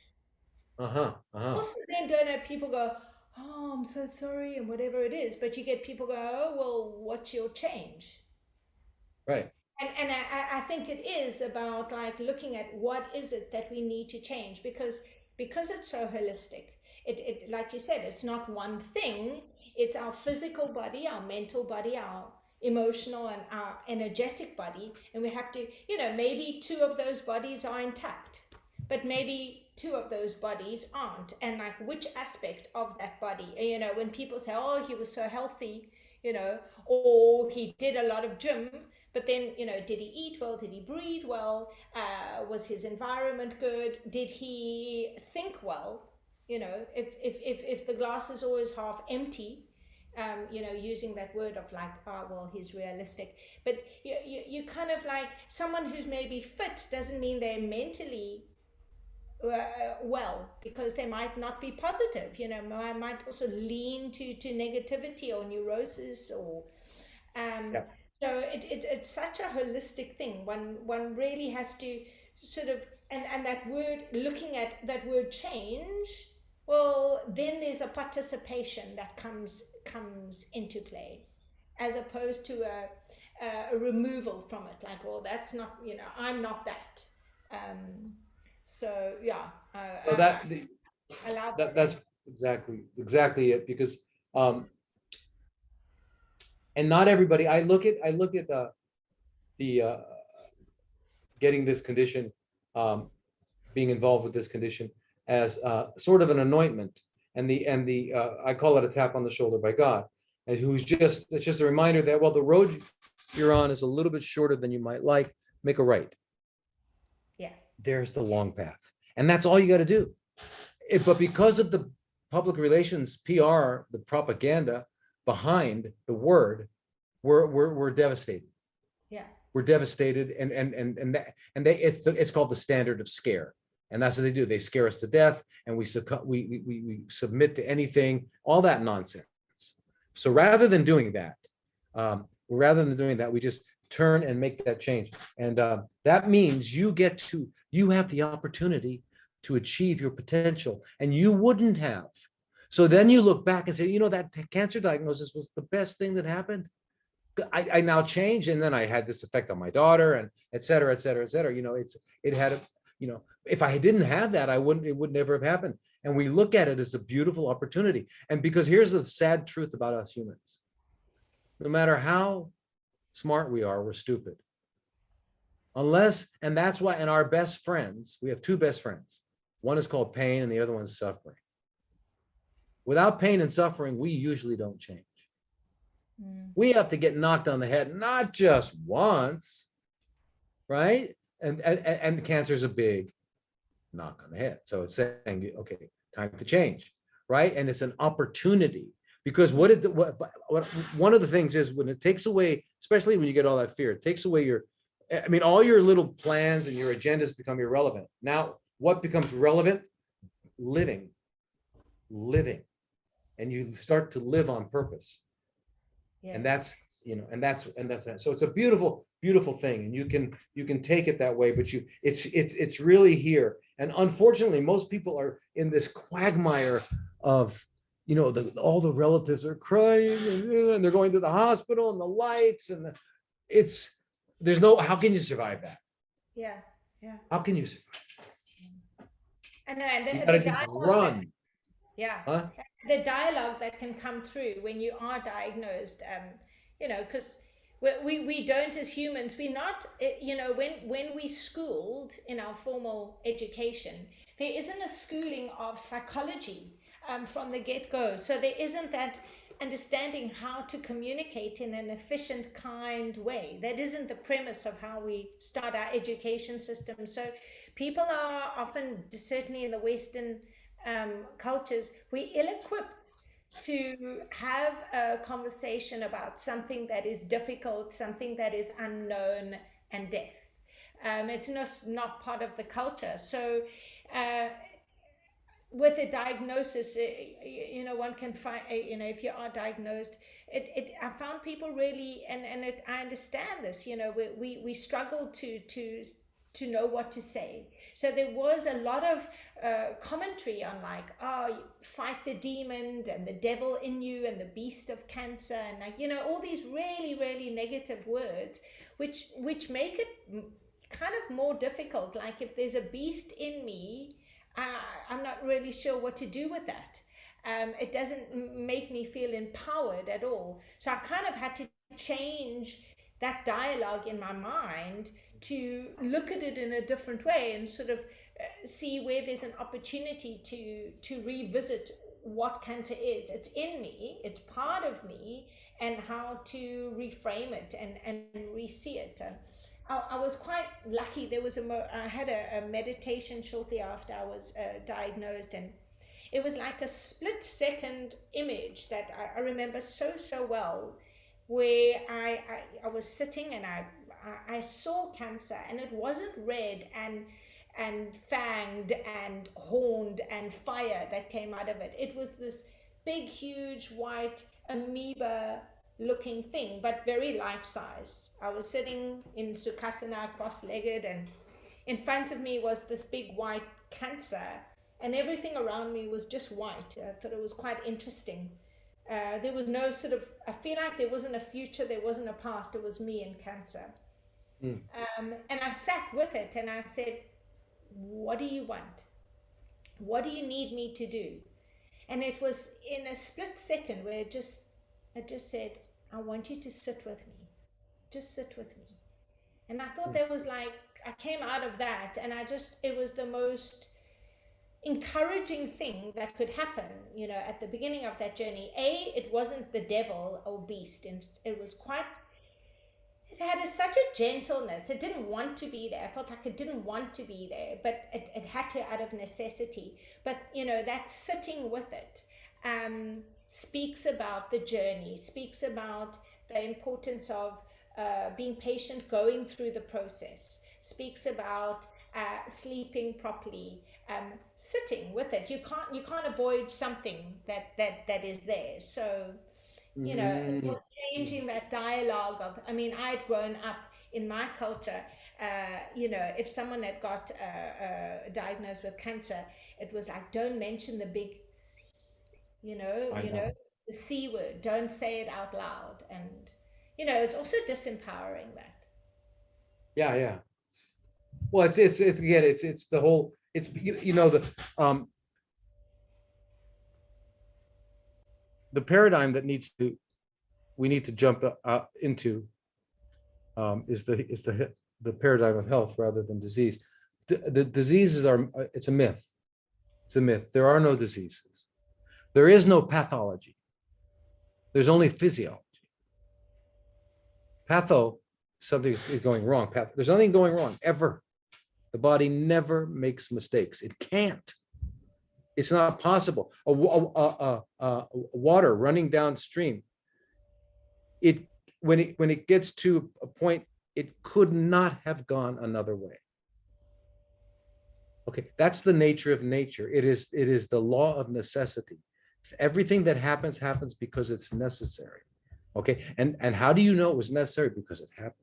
Also, then don't have people go, oh, I'm so sorry, and whatever it is, but you get people go, oh, well, what's your change? Right. And I think it is about like looking at what is it that we need to change, because it's so holistic. It like you said, it's not one thing. It's our physical body, our mental body, our emotional and our energetic body, and we have to, maybe two of those bodies are intact, but maybe two of those bodies aren't, and like which aspect of that body, when people say, oh, he was so healthy, or he did a lot of gym, but then, did he eat well? Did he breathe well? Was his environment good? Did he think well? If the glass is always half empty, using that word of like, oh, well, he's realistic. But you kind of like, someone who's maybe fit doesn't mean they're mentally well, because they might not be positive. Might also lean to negativity or neurosis, or Yeah. so it's such a holistic thing. One really has to sort of, and that word, looking at that word change, well, then there's a participation that comes into play, as opposed to a removal from it, like, well, that's not, I'm not that. So yeah, So that's exactly it, because and not everybody. I look at the getting this condition, being involved with this condition, as sort of an anointment, and the I call it a tap on the shoulder by God, and it's just a reminder that, well, the road you're on is a little bit shorter than you might like. Make a right. Yeah. There's the long path, and that's all you got to do. But because of public relations, PR, the propaganda behind the word, we're devastated. Yeah. We're devastated, it's called the standard of scare, and that's what they do. They scare us to death, and we submit to anything, all that nonsense. So rather than doing that, we just turn and make that change, and that means you have the opportunity to achieve your potential, and you wouldn't have. So then you look back and say, that cancer diagnosis was the best thing that happened. I now change, and then I had this effect on my daughter, and et cetera, et cetera, et cetera. It had if I didn't have that, it would never have happened. And we look at it as a beautiful opportunity. And because here's the sad truth about us humans: no matter how smart we are, we're stupid. And that's why, and our best friends, we have two best friends. One is called pain, and the other one's suffering. Without pain and suffering, we usually don't change. We have to get knocked on the head, not just once, right? And cancer is a big knock on the head. So it's saying, okay, time to change, right? And it's an opportunity, because one of the things is, when it takes away, especially when you get all that fear, it takes away all your little plans and your agendas become irrelevant. Now, what becomes relevant? Living. And you start to live on purpose. Yes. And that's so it's a beautiful thing, and you can take it that way, but it's really here. And unfortunately, most people are in this quagmire of all the relatives are crying, and they're going to the hospital, and the lights, and how can you survive that? Yeah. How can you survive? I know, and you gotta just run. Yeah. Huh? The dialogue that can come through when you are diagnosed, because we don't, as humans, we're not, when we schooled in our formal education, there isn't a schooling of psychology from the get-go. So there isn't that understanding how to communicate in an efficient, kind way. That isn't the premise of how we start our education system. So people are often, certainly in the Western cultures, we're ill-equipped to have a conversation about something that is difficult, something that is unknown, and death. It's not part of the culture. So with a diagnosis, one can find, if you are diagnosed, I found people really, I understand this, we struggle to know what to say. So there was a lot of commentary on, like, fight the demon and the devil in you and the beast of cancer, and all these really, really negative words, which make it kind of more difficult. Like, if there's a beast in me, I'm not really sure what to do with that. It doesn't make me feel empowered at all. So I kind of had to change that dialogue in my mind to look at it in a different way, and sort of see where there's an opportunity to revisit what cancer is. It's in me, it's part of me, and how to reframe it and re-see it. I was quite lucky. I had a meditation shortly after I was diagnosed, and it was like a split-second image that I remember so well, where I was sitting, and I saw cancer, and it wasn't red and fanged and horned and fire that came out of it. It was this big, huge, white amoeba looking thing, but very life-size. I was sitting in Sukhasana, cross-legged, and in front of me was this big white cancer, and everything around me was just white. I thought it was quite interesting. There was no sort of, I feel like there wasn't a future, there wasn't a past, it was me and cancer. And I sat with it, and I said, what do you want? What do you need me to do? And it was in a split second where I just said, I want you to sit with me. Just sit with me. And I thought that was like, I came out of that, and it was the most encouraging thing that could happen, at the beginning of that journey. It wasn't the devil or beast, and it was quite It had such a gentleness. It didn't want to be there. I felt like it didn't want to be there, but it had to out of necessity. But, that sitting with it speaks about the journey, speaks about the importance of being patient, going through the process, speaks about sleeping properly, sitting with it. You can't avoid something that is there. So it Mm, was changing that dialogue of, I mean, I'd grown up in my culture, if someone had got diagnosed with cancer, it was like, don't mention the big C, I know. the C word, don't say it out loud. And, it's also disempowering that. Yeah, yeah. Well, it's again, it's the whole, it's, um, the paradigm that we need to jump into, is the paradigm of health rather than disease. The diseases are, it's a myth. It's a myth. There are no diseases. There is no pathology. There's only physiology. Patho, something is going wrong. There's nothing going wrong ever. The body never makes mistakes. It can't. It's not possible. Water running downstream, when it gets to a point, it could not have gone another way. Okay, that's the nature of nature. It is the law of necessity. Everything that happens because it's necessary. Okay, and how do you know it was necessary? Because it happened.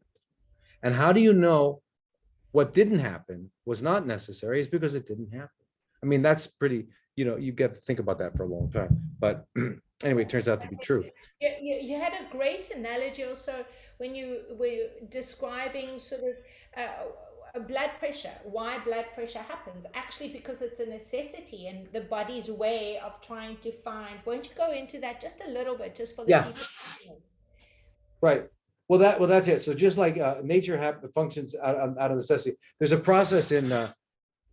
And how do you know what didn't happen was not necessary? Is because it didn't happen. I mean, that's pretty, you get to think about that for a long time. But anyway, it turns out to be true. You had a great analogy also when you were describing sort of blood pressure, why blood pressure happens. Actually, because it's a necessity and the body's way of trying to find. Won't you go into that just a little bit, just for the Yeah, people? right. Well, that's it. So just like nature functions out of necessity, there's a process in,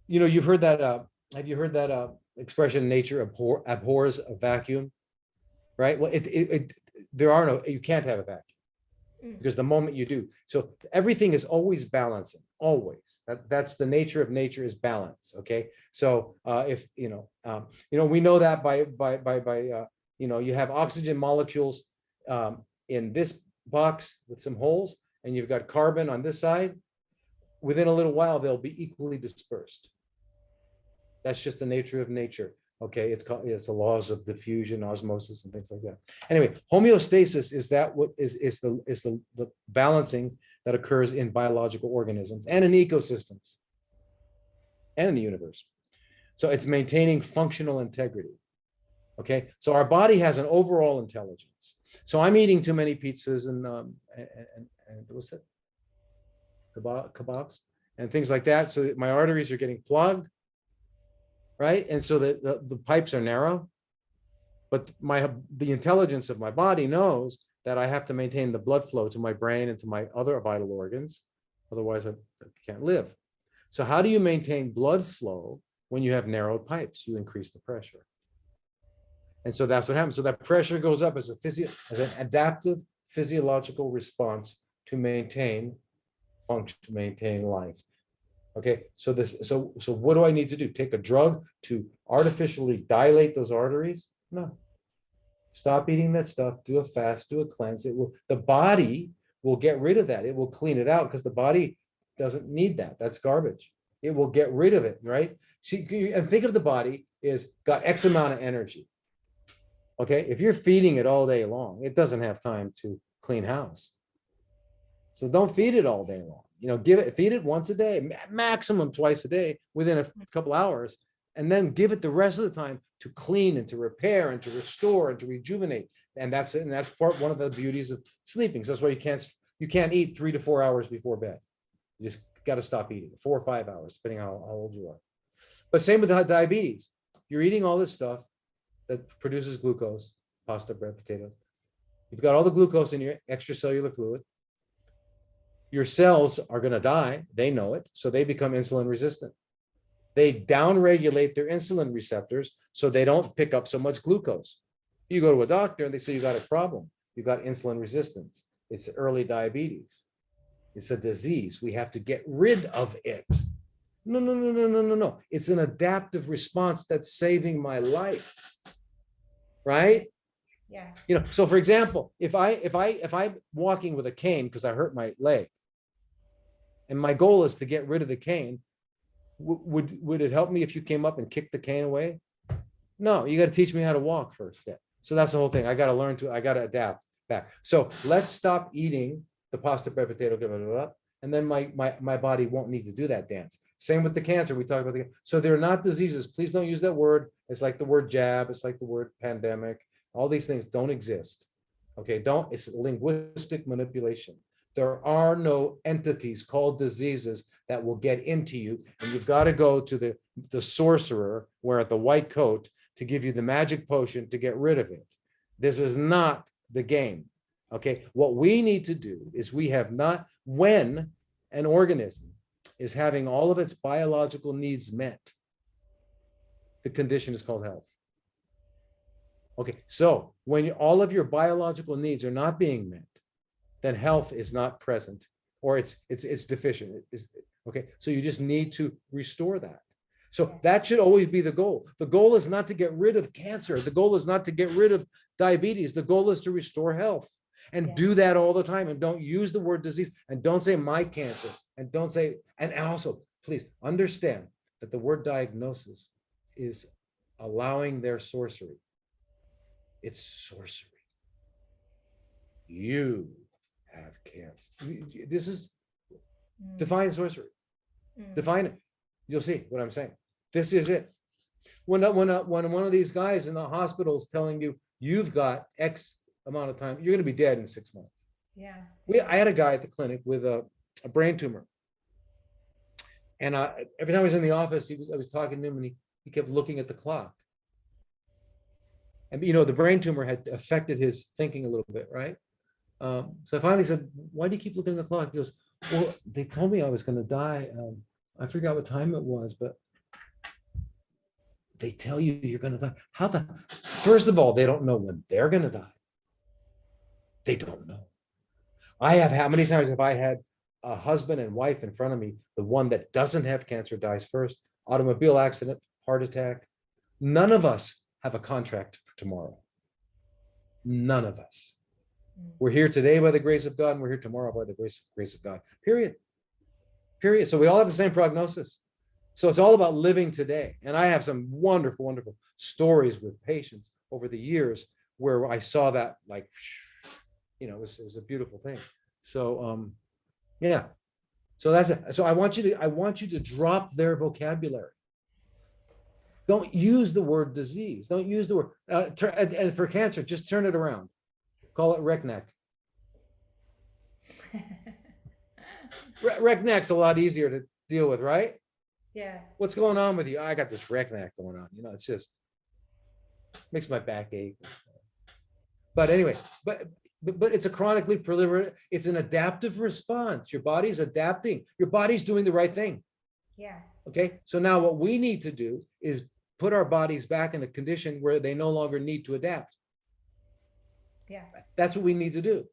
you've heard that, have you heard that expression, nature abhors a vacuum, right? Well, you can't have a vacuum because the moment you do, so everything is always balancing, always. That's the nature of nature, is balance. Okay, so if we know that by you have oxygen molecules in this box with some holes, and you've got carbon on this side. Within a little while, they'll be equally dispersed. That's just the nature of nature. Okay, it's the laws of diffusion, osmosis, and things like that. Anyway, homeostasis is the balancing that occurs in biological organisms and in ecosystems and in the universe. So it's maintaining functional integrity. Okay, so our body has an overall intelligence. So I'm eating too many pizzas and what's it, kebabs and things like that, so that my arteries are getting plugged, right? And so that the pipes are narrow, but the intelligence of my body knows that I have to maintain the blood flow to my brain and to my other vital organs, otherwise I can't live. So how do you maintain blood flow when you have narrowed pipes? You increase the pressure. And so that's what happens. So that pressure goes up as an adaptive physiological response to maintain function, to maintain life. Okay, so what do I need to do? Take a drug to artificially dilate those arteries? No. Stop eating that stuff, do a fast, do a cleanse. The body will get rid of that. It will clean it out because the body doesn't need that. That's garbage. It will get rid of it, right? See, and think of the body is got X amount of energy. Okay, if you're feeding it all day long, it doesn't have time to clean house. So don't feed it all day long. Feed it once a day, maximum twice a day, within a couple hours, and then give it the rest of the time to clean and to repair and to restore and to rejuvenate. And that's it. And that's one of the beauties of sleeping. So that's why you can't eat 3 to 4 hours before bed. You just got to stop eating 4 or 5 hours, depending on how old you are. But same with diabetes. You're eating all this stuff that produces glucose, pasta, bread, potatoes. You've got all the glucose in your extracellular fluid. Your cells are going to die. They know it. So they become insulin resistant. They downregulate their insulin receptors so they don't pick up so much glucose. You go to a doctor and they say you got a problem. You've got insulin resistance. It's early diabetes. It's a disease. We have to get rid of it. No, no, no, no, no, no, no. It's an adaptive response that's saving my life. Right? Yeah. You know, so for example, if I'm walking with a cane because I hurt my leg, and my goal is to get rid of the cane, would it help me if you came up and kicked the cane away? No, you got to teach me how to walk first. Yeah. So that's the whole thing. I got to adapt back. So let's stop eating the pasta, bread, potato, blah, blah, blah, and then my body won't need to do that dance. Same with the cancer. We talked about so they're not diseases. Please don't use that word. It's like the word jab. It's like the word pandemic. All these things don't exist. Okay, it's linguistic manipulation. There are no entities called diseases that will get into you, and you've got to go to the sorcerer wearing the white coat to give you the magic potion to get rid of it. This is not the game. Okay, what we need to do is when an organism is having all of its biological needs met, the condition is called health. Okay, so when all of your biological needs are not being met, then health is not present, or it's deficient. Okay, so you just need to restore that. So that should always be the goal. The goal is not to get rid of cancer. The goal is not to get rid of diabetes. The goal is to restore health, and do that all the time. And don't use the word disease, and don't say my cancer, and don't say, and also please understand that the word diagnosis is allowing their sorcery. It's sorcery. You have cancer. This is define sorcery. Define it. You'll see what I'm saying. This is it. When one of these guys in the hospital is telling you you've got X amount of time, you're going to be dead in 6 months. Yeah. I had a guy at the clinic with a brain tumor, and every time I was in the office, I was talking to him, and he kept looking at the clock. And the brain tumor had affected his thinking a little bit, right? So I finally said, "Why do you keep looking at the clock?" He goes, "Well, they told me I was going to die. I forgot what time it was, but they tell you you're going to die. How the? First of all, they don't know when they're going to die. They don't know. How many times have I had a husband and wife in front of me? The one that doesn't have cancer dies first. Automobile accident, heart attack. None of us have a contract for tomorrow. None of us. We're here today by the grace of God, and we're here tomorrow by the grace of God. Period. So we all have the same prognosis. So it's all about living today. And I have some wonderful, wonderful stories with patients over the years where I saw that, like, it was a beautiful thing. So yeah. So that's it. So I want you to drop their vocabulary. Don't use the word disease. Don't use the word and for cancer, just turn it around. Call it RECNEC. RECNEC's a lot easier to deal with, right? Yeah. What's going on with you? I got this RECNEC going on. It's just makes my back ache. But anyway, but it's a chronically proliferative. It's an adaptive response. Your body's adapting. Your body's doing the right thing. Yeah. Okay. So now what we need to do is put our bodies back in a condition where they no longer need to adapt. Yeah. That's what we need to do.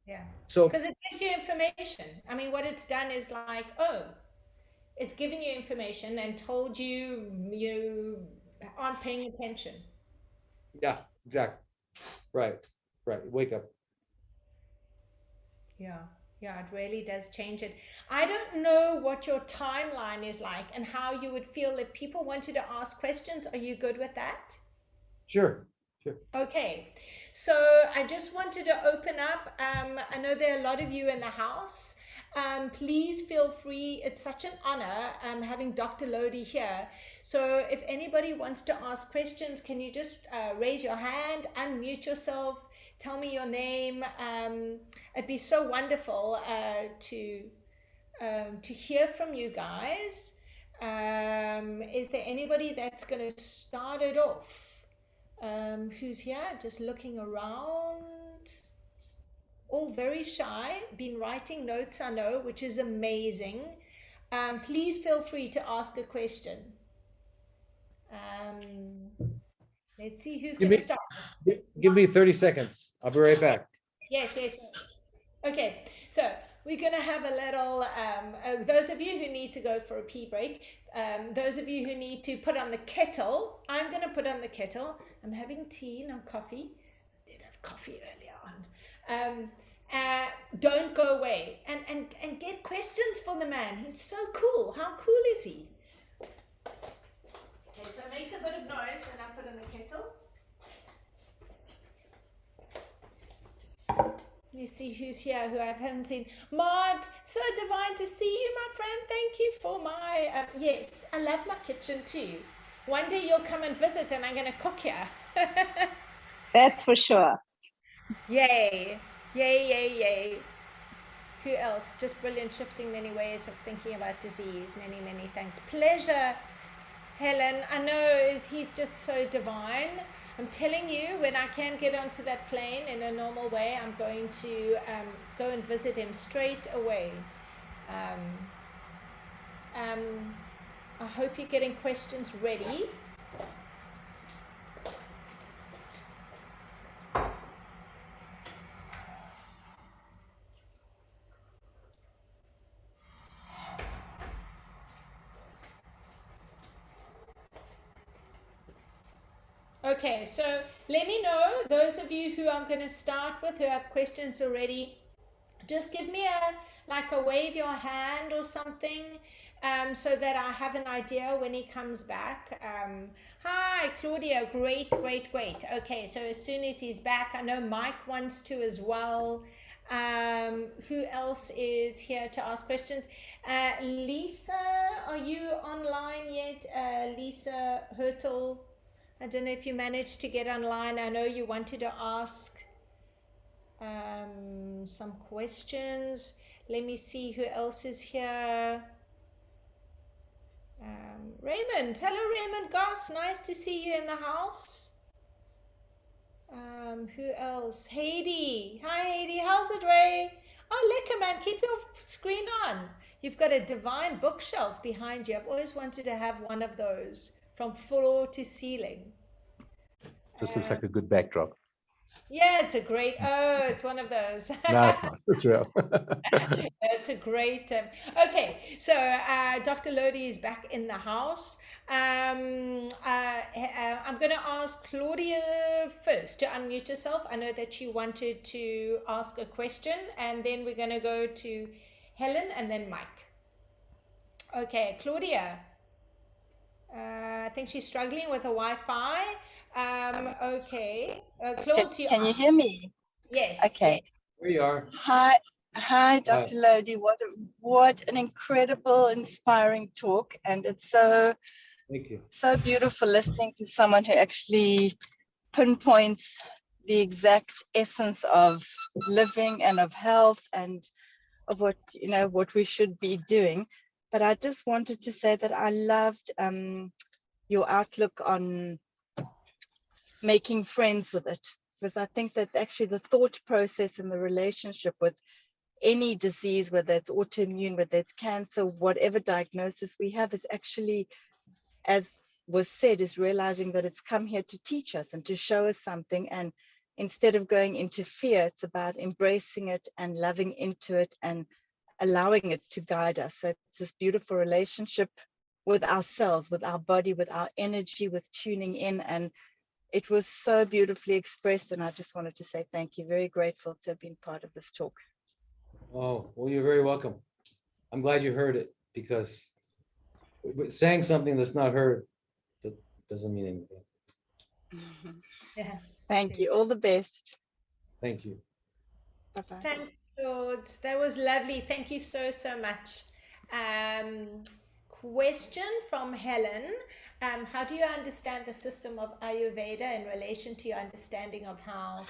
Yeah. So because it gives you information. I mean, what it's done is like, it's given you information and told you aren't paying attention. Yeah, exactly. Right. Wake up. Yeah. Yeah, it really does change it. I don't know what your timeline is like and how you would feel if people wanted to ask questions. Are you good with that? Sure. Okay, so I just wanted to open up. I know there are a lot of you in the house. Please feel free. It's such an honor having Dr. Lodi here. So if anybody wants to ask questions, can you just raise your hand, unmute yourself, tell me your name. It'd be so wonderful to hear from you guys. Is there anybody that's going to start it off? Who's here? Just looking around. All very shy. Been writing notes, I know, which is amazing. Please feel free to ask a question. Let's see who's going to start. Give me 30 seconds. I'll be right back. Yes. Okay, so we're going to have a little, those of you who need to go for a pee break, those of you who need to put on the kettle, I'm going to put on the kettle. I'm having tea, not coffee. I did have coffee earlier on. Don't go away and get questions for the man. He's so cool. How cool is he? Okay, so it makes a bit of noise when I put on the kettle. You see who's here who I haven't seen. Maud, so divine to see you, my friend. Thank you for my, yes, I love my kitchen too. One day you'll come and visit and I'm going to cook here. That's for sure. Yay, yay, yay, yay. Who else? Just brilliant, shifting many ways of thinking about disease. Many, many thanks. Pleasure, Helen. I know he's just so divine. I'm telling you, when I can get onto that plane in a normal way, I'm going to go and visit him straight away. I hope you're getting questions ready. Okay, so let me know, those of you who I'm going to start with who have questions already, just give me a wave your hand or something, so that I have an idea when he comes back. Hi, Claudia, great, great, great. Okay, so as soon as he's back, I know Mike wants to as well. Who else is here to ask questions? Lisa, are you online yet? Lisa Hurtle. I don't know if you managed to get online. I know you wanted to ask some questions. Let me see who else is here. Raymond. Hello, Raymond Goss. Nice to see you in the house. Who else? Heidi. Hi, Heidi. How's it, Ray? Oh, lekker, man. Keep your screen on. You've got a divine bookshelf behind you. I've always wanted to have one of those from floor to ceiling. Just looks like a good backdrop. Yeah, it's a great, it's one of those. No, it's not. It's real. It's a great, okay, so Dr. Lodi is back in the house. I'm going to ask Claudia first to unmute yourself. I know that you wanted to ask a question, and then we're going to go to Helen and then Mike. Okay, Claudia. I think she's struggling with the Wi-Fi. Okay. Claude, Can you hear me? Yes. Okay. Yes. We are. Hi, Dr. Lodi. What an incredible, inspiring talk, and it's so Thank you. so beautiful listening to someone who actually pinpoints the exact essence of living and of health and of what we should be doing. But I just wanted to say that I loved your outlook on making friends with it, because I think that actually the thought process and the relationship with any disease, whether it's autoimmune, whether it's cancer, whatever diagnosis we have, is actually, as was said, is realizing that it's come here to teach us and to show us something. And instead of going into fear, it's about embracing it and loving into it and allowing it to guide us. So it's this beautiful relationship with ourselves, with our body, with our energy, with tuning in. And it was so beautifully expressed. And I just wanted to say thank you. Very grateful to have been part of this talk. Oh, well, you're very welcome. I'm glad you heard it, because saying something that's not heard, that doesn't mean anything. Yeah. Thank you. All the best. Thank you. Bye-bye. Thanks, Claude. That was lovely. Thank you so, so much. Question from Helen. How do you understand the system of Ayurveda in relation to your understanding of how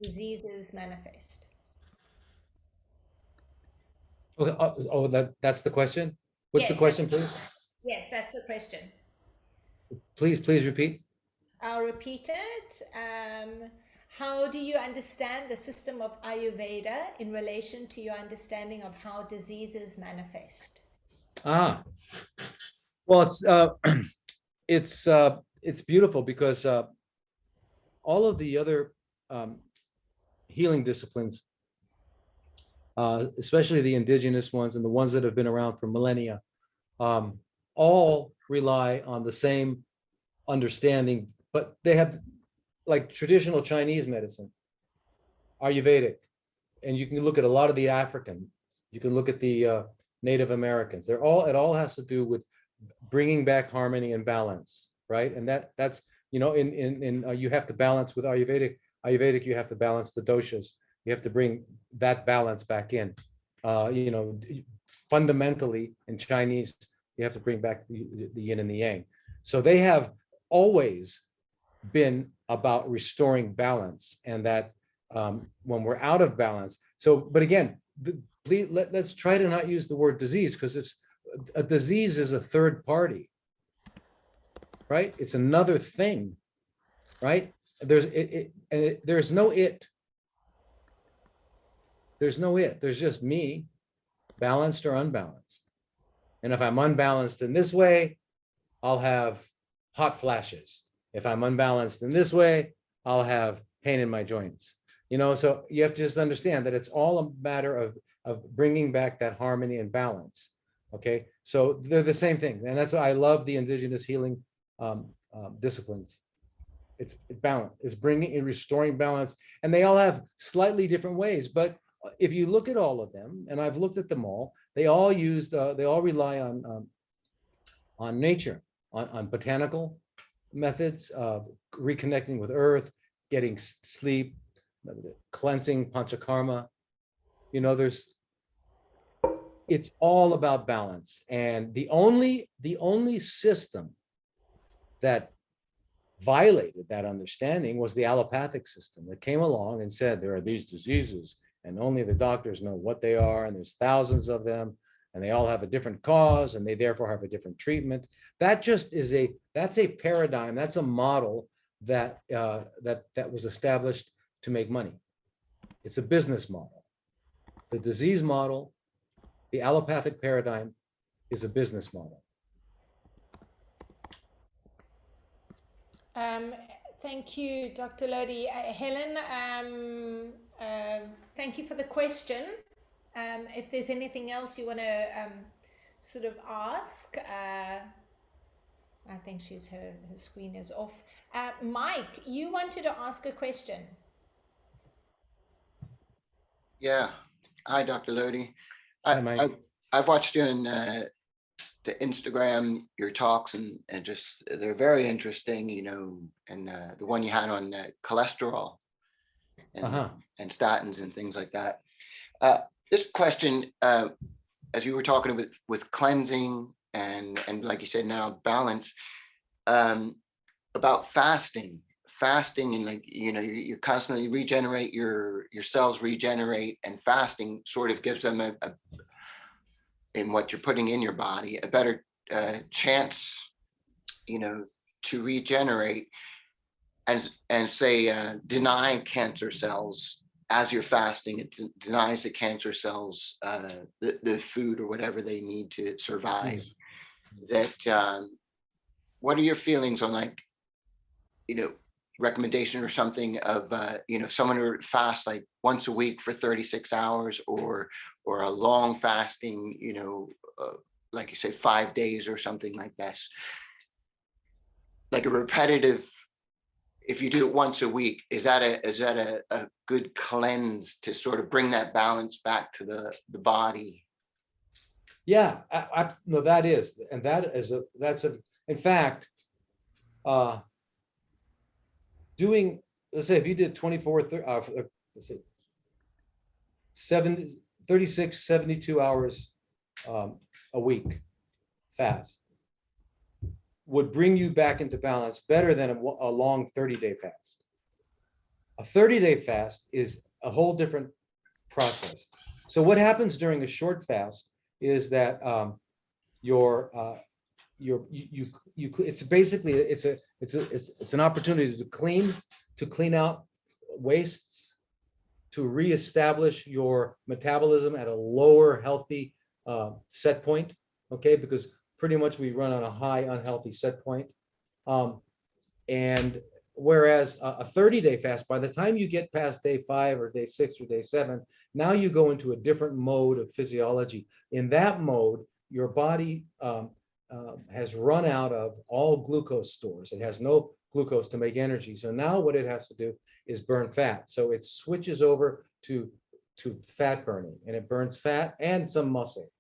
diseases manifest? Okay. That's the question. What's the question, please? Yes, that's the question. Please repeat. I'll repeat it. How do you understand the system of Ayurveda in relation to your understanding of how diseases manifest? Well, it's beautiful, because all of the other healing disciplines especially the indigenous ones and the ones that have been around for millennia, all rely on the same understanding, but they have, like traditional Chinese medicine, Ayurvedic, and you can look at a lot of the African, you can look at the Native Americans. It all has to do with bringing back harmony and balance, right? And that's, you know, you have to balance with Ayurvedic. Ayurvedic, you have to balance the doshas. You have to bring that balance back in. You know, fundamentally in Chinese, you have to bring back the yin and the yang. So they have always been about restoring balance, and that when we're out of balance. So, but again, please, let's try to not use the word disease, because it's a disease is a third party, right? It's another thing, right? There's no it. There's no it. There's just me, balanced or unbalanced. And if I'm unbalanced in this way, I'll have hot flashes. If I'm unbalanced in this way, I'll have pain in my joints. You know, so you have to just understand that it's all a matter of bringing back that harmony and balance. Okay, so they're the same thing, and that's why I love the indigenous healing disciplines. It's balance, it's restoring balance, and they all have slightly different ways. But if you look at all of them, and I've looked at them all, they all rely on nature, on botanical methods of reconnecting with earth, getting sleep, cleansing, panchakarma. You know, it's all about balance. And the only system that violated that understanding was the allopathic system that came along and said there are these diseases and only the doctors know what they are, and there's thousands of them, and they all have a different cause, and they therefore have a different treatment. That just is that's a paradigm, that's a model that that was established to make money. It's a business model. The disease model, the allopathic paradigm, is a business model. Thank you, Dr. Lodi. Helen, thank you for the question. If there's anything else you want to sort of ask, I think her screen is off. Mike, you wanted to ask a question. Yeah. Hi, Dr. Lodi. Hi, Mike. I've watched you in the Instagram, your talks, and just they're very interesting, you know, and the one you had on cholesterol and statins and things like that. This question, as you were talking with cleansing and like you said now, balance, about fasting and, like, you know, you constantly regenerate, your cells regenerate, and fasting sort of gives them in what you're putting in your body, a better chance, you know, to regenerate and say deny cancer cells as you're fasting. It denies the cancer cells the food or whatever they need to survive. That what are your feelings on, like, you know, recommendation or something of you know, someone who fasts like once a week for 36 hours or a long fasting, you know, like you say, 5 days or something like this, like a repetitive, if you do it once a week, is that a good cleanse to sort of bring that balance back to the body? Yeah, no, that is, and that's in fact, doing, let's say if you did let's say 36, 72 hours a week fast would bring you back into balance better than a long 30-day fast. A 30-day fast is a whole different process. So what happens during a short fast is that it's basically it's an opportunity to clean out wastes, to reestablish your metabolism at a lower healthy set point. Okay, because pretty much we run on a high unhealthy set point. And Whereas a 30-day fast, by the time you get past day 5 or day 6 or day 7, now you go into a different mode of physiology. In that mode, your body has run out of all glucose stores. It has no glucose to make energy. So now what it has to do is burn fat. So it switches over to fat burning, and it burns fat and some muscle,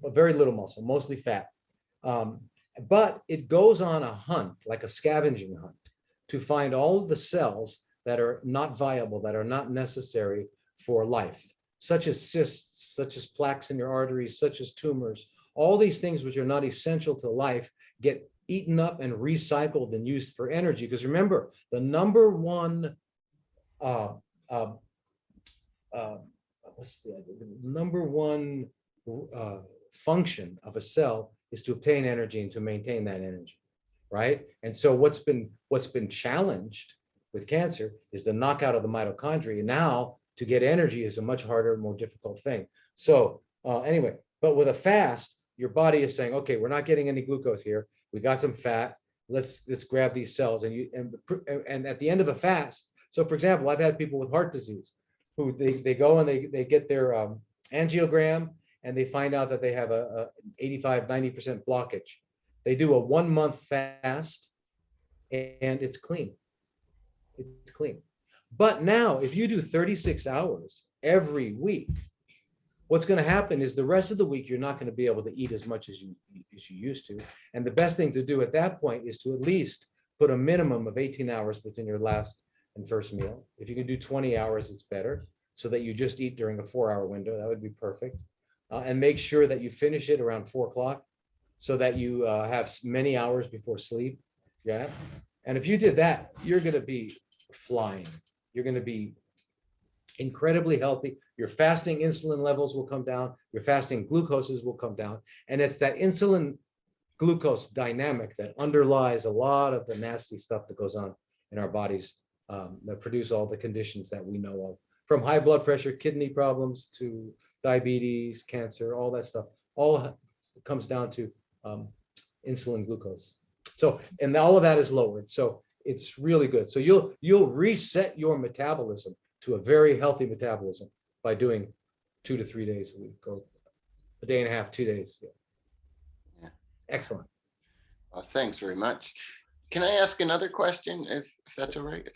but very little muscle, mostly fat. But it goes on a hunt, like a scavenging hunt, to find all of the cells that are not viable, that are not necessary for life, such as cysts, such as plaques in your arteries, such as tumors. All these things which are not essential to life get eaten up and recycled and used for energy. Because remember, the number one function of a cell is to obtain energy and to maintain that energy, right? And so what's been challenged with cancer is the knockout of the mitochondria. Now, to get energy is a much harder, more difficult thing. So anyway, but with a fast, your body is saying, okay, we're not getting any glucose here. We got some fat. Let's grab these cells. And at the end of a fast, so for example, I've had people with heart disease who they go and they get their angiogram, and they find out that they have a 85-90% blockage. They do a 1-month fast, and it's clean. It's clean. But now, if you do 36 hours every week, what's going to happen is the rest of the week, you're not going to be able to eat as much as you used to. And the best thing to do at that point is to at least put a minimum of 18 hours between your last and first meal. If you can do 20 hours, it's better, so that you just eat during a 4-hour window. That would be perfect. And make sure that you finish it around 4 o'clock, so that you have many hours before sleep. Yeah. And if you did that, you're going to be flying. You're going to be incredibly healthy. Your fasting insulin levels will come down. Your fasting glucoses will come down. And it's that insulin glucose dynamic that underlies a lot of the nasty stuff that goes on in our bodies, that produce all the conditions that we know of, from high blood pressure, kidney problems, to diabetes, cancer, all that stuff. All comes down to insulin glucose. So, and all of that is lowered. So it's really good. So you'll reset your metabolism to a very healthy metabolism by doing 2 to 3 days a week, or a day and a half, 2 days. Yeah. Yeah. Excellent. Well, thanks very much. Can I ask another question, if that's all right?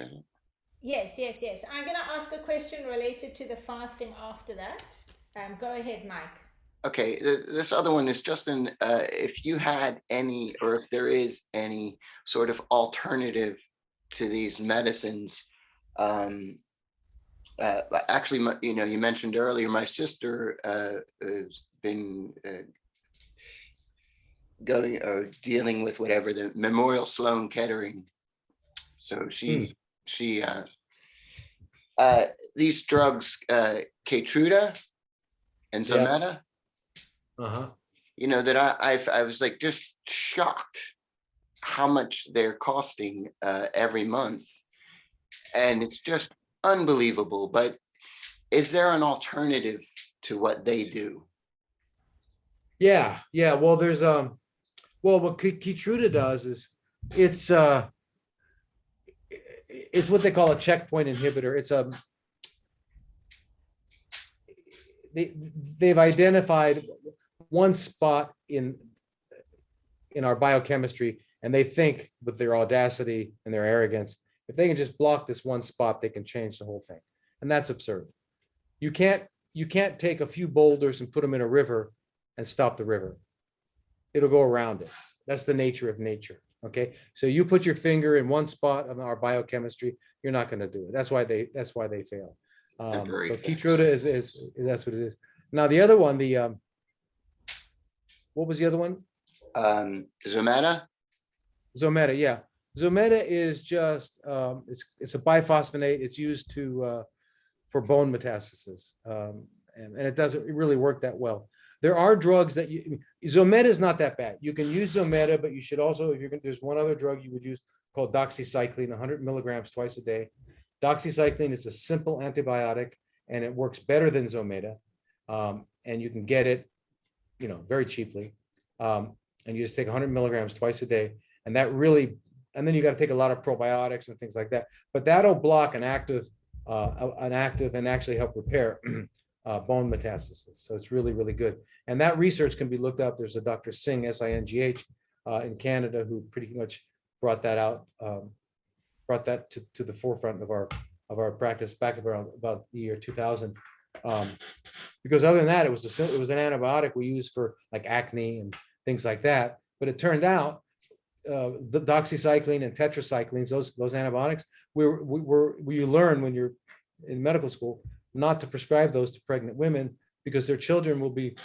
Yes. I'm going to ask a question related to the fasting after that. Go ahead, Mike. Okay, this other one is just if you had any, or if there is any sort of alternative to these medicines. Actually, you mentioned earlier, my sister has been going or dealing with whatever, the Memorial Sloan Kettering. So these drugs, Keytruda and Zometa, that I was like just shocked how much they're costing every month, and it's just unbelievable. But is there an alternative to what they do? Yeah. Well, there's what Keytruda does is it's what they call a checkpoint inhibitor. It's they've identified one spot in our biochemistry, and they think, with their audacity and their arrogance, if they can just block this one spot, they can change the whole thing. And that's absurd. You can't take a few boulders and put them in a river and stop the river. It'll go around it. That's the nature of nature. Okay, so you put your finger in one spot of our biochemistry, you're not going to do it. That's why they fail. So Keytruda is that's what it is. Now the other one, what was the other one? Zometa. Zometa, yeah. Zometa is just it's a biphosphonate. It's used for bone metastasis, and it doesn't really work that well. There are drugs that Zometa is not that bad. You can use Zometa, but you should also, there's one other drug you would use called doxycycline, 100 milligrams twice a day. Doxycycline is a simple antibiotic, and it works better than Zometa, and you can get it, very cheaply. And you just take 100 milligrams twice a day, and that really and then you got to take a lot of probiotics and things like that. But that'll block an active and actually help repair bone metastasis. So it's really, really good. And that research can be looked up. There's a Dr. Singh, Singh, in Canada, who pretty much brought that out, brought that to the forefront of our practice back about the year 2000. Because other than that, it was an antibiotic we used for like acne and things like that. But it turned out the doxycycline and tetracyclines, those antibiotics, we learn when you're in medical school not to prescribe those to pregnant women, because their children will be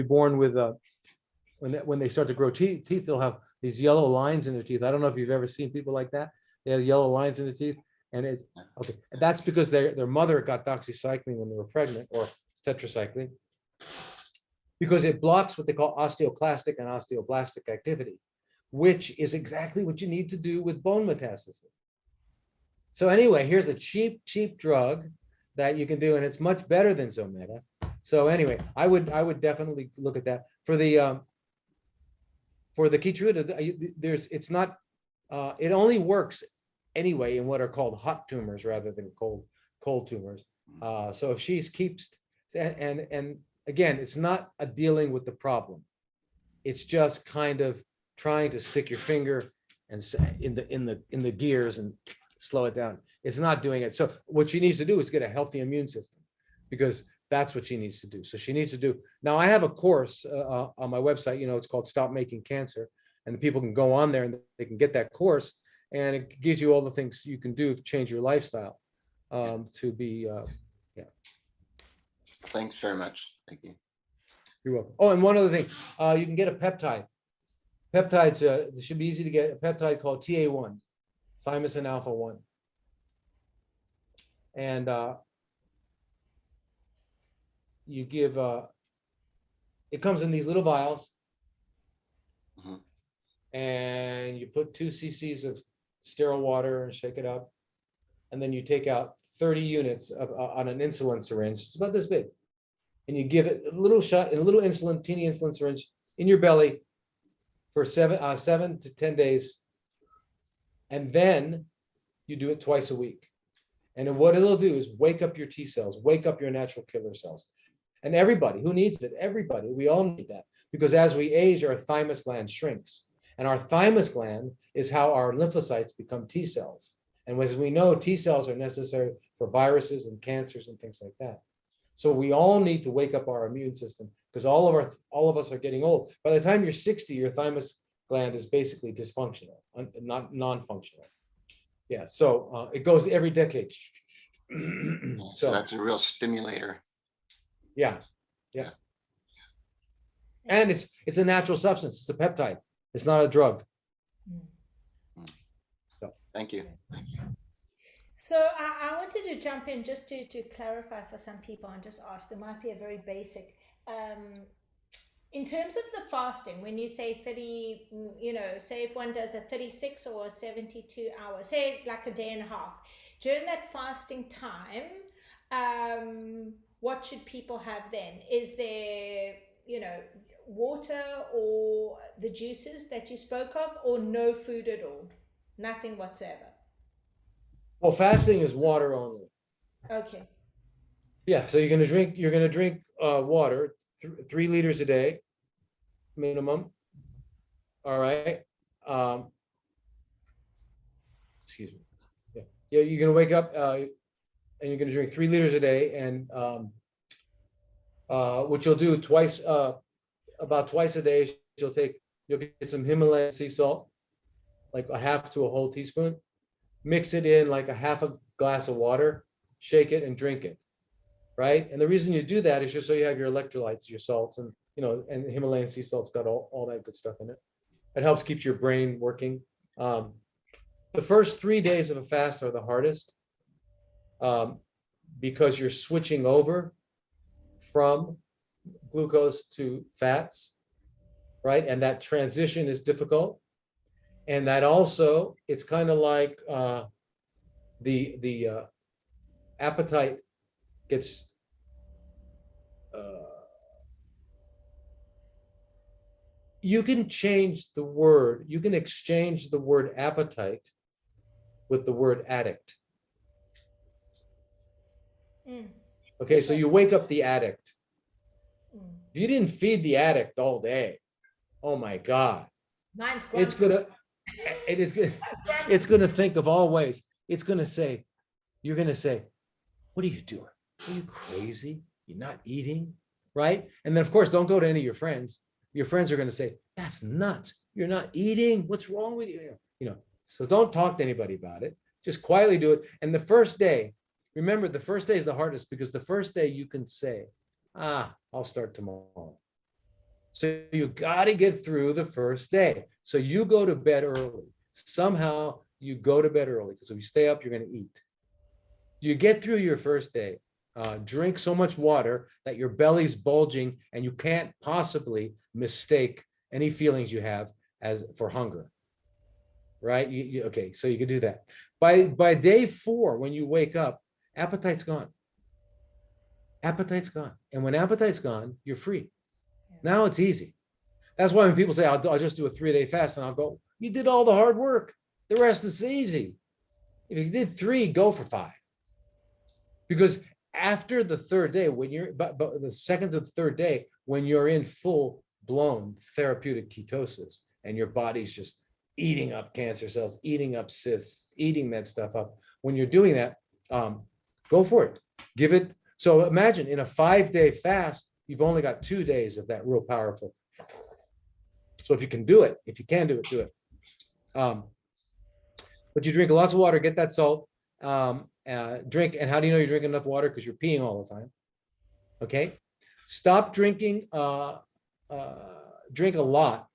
born with when they start to grow teeth, they'll have these yellow lines in their teeth. I don't know if you've ever seen people like that. They have yellow lines in the teeth, and that's because their mother got doxycycline when they were pregnant, or tetracycline, because it blocks what they call osteoclastic and osteoblastic activity, which is exactly what you need to do with bone metastasis. So anyway, here's a cheap drug that you can do, and it's much better than Zometa. So anyway, I would definitely look at that. For the Keytruda, it's not, it only works anyway in what are called hot tumors rather than cold tumors. So if she keeps, and again, it's not a dealing with the problem. It's just kind of trying to stick your finger and in the gears and slow it down. It's not doing it. So what she needs to do is get a healthy immune system, because that's what she needs to do. So she needs to do. Now I have a course on my website, it's called Stop Making Cancer, and the people can go on there and they can get that course, and it gives you all the things you can do to change your lifestyle to be, yeah. Thanks very much. Thank you. You're welcome. Oh, and one other thing, you can get a peptide. Peptides, it should be easy to get a peptide called TA1, thymosin alpha 1. And you give, it comes in these little vials, and you put 2 cc's of sterile water and shake it up. And then you take out 30 units on an insulin syringe. It's about this big. And you give it a little shot in a little insulin, teeny insulin syringe in your belly for 7 to 10 days. And then you do it twice a week. And what it'll do is wake up your T cells, wake up your natural killer cells. And everybody who needs it, everybody, we all need that, because as we age, our thymus gland shrinks. And our thymus gland is how our lymphocytes become T cells. And as we know, T cells are necessary for viruses and cancers and things like that. So we all need to wake up our immune system, because all of us are getting old. By the time you're 60, your thymus gland is basically dysfunctional, not non-functional. Yeah, so it goes every decade. So that's a real stimulator. Yeah. And it's a natural substance. It's a peptide. It's not a drug. So Thank you. So I wanted to jump in just to clarify for some people and just ask, it might be a very basic, in terms of the fasting, when you say 30, say if one does a 36 or a 72 hours, say it's like a day and a half, during that fasting time, what should people have then? Is there, water or the juices that you spoke of, or no food at all? Nothing whatsoever? well, fasting is water only. Okay. Yeah, so you're gonna drink water, 3 liters a day, minimum. All right. Excuse me. Yeah, you're gonna wake up and you're gonna drink 3 liters a day, and what you'll do about twice a day, you'll get some Himalayan sea salt, like a half to a whole teaspoon, mix it in like a half a glass of water, shake it and drink it. Right. And the reason you do that is just so you have your electrolytes, your salts, and and Himalayan sea salt's got all that good stuff in it. It helps keep your brain working. The first 3 days of a fast are the hardest, because you're switching over from glucose to fats, right? And that transition is difficult. And that also, it's kind of like the appetite gets you can change the word, you can exchange the word appetite with the word addict. Okay, so you wake up the addict. If you didn't feed the addict all day, oh my God, Mine's it's grumpy. it's gonna think of all ways. It's gonna say, you're gonna say, what are you doing? Are you crazy? You're not eating, right? And then of course, don't go to any of your friends. Your friends are gonna say, that's nuts. You're not eating. What's wrong with you? You know, so don't talk to anybody about it. Just quietly do it. And the first day, remember, the first day is the hardest because the first day you can say, I'll start tomorrow. So you got to get through the first day. So you go to bed early. Somehow you go to bed early because if you stay up, you're going to eat. You get through your first day. Drink so much water that your belly's bulging and you can't possibly mistake any feelings you have as for hunger. Right? Okay, so you can do that. By day 4, when you wake up, appetite's gone. Appetite's gone. And when appetite's gone, you're free. Now it's easy. That's why when people say, I'll just do a 3-day fast, and I'll go, you did all the hard work. The rest is easy. If you did 3, go for 5. Because after the 3rd day, when you're, but the 2nd to the 3rd day, when you're in full blown therapeutic ketosis and your body's just eating up cancer cells, eating up cysts, eating that stuff up. When you're doing that, go for it. Give it. So imagine in a 5-day fast, you've only got 2 days of that real powerful. So if you can do it, if you can do it, do it. But you drink lots of water, get that salt, drink. And how do you know you're drinking enough water? Because you're peeing all the time. Okay. Stop drinking, drink a lot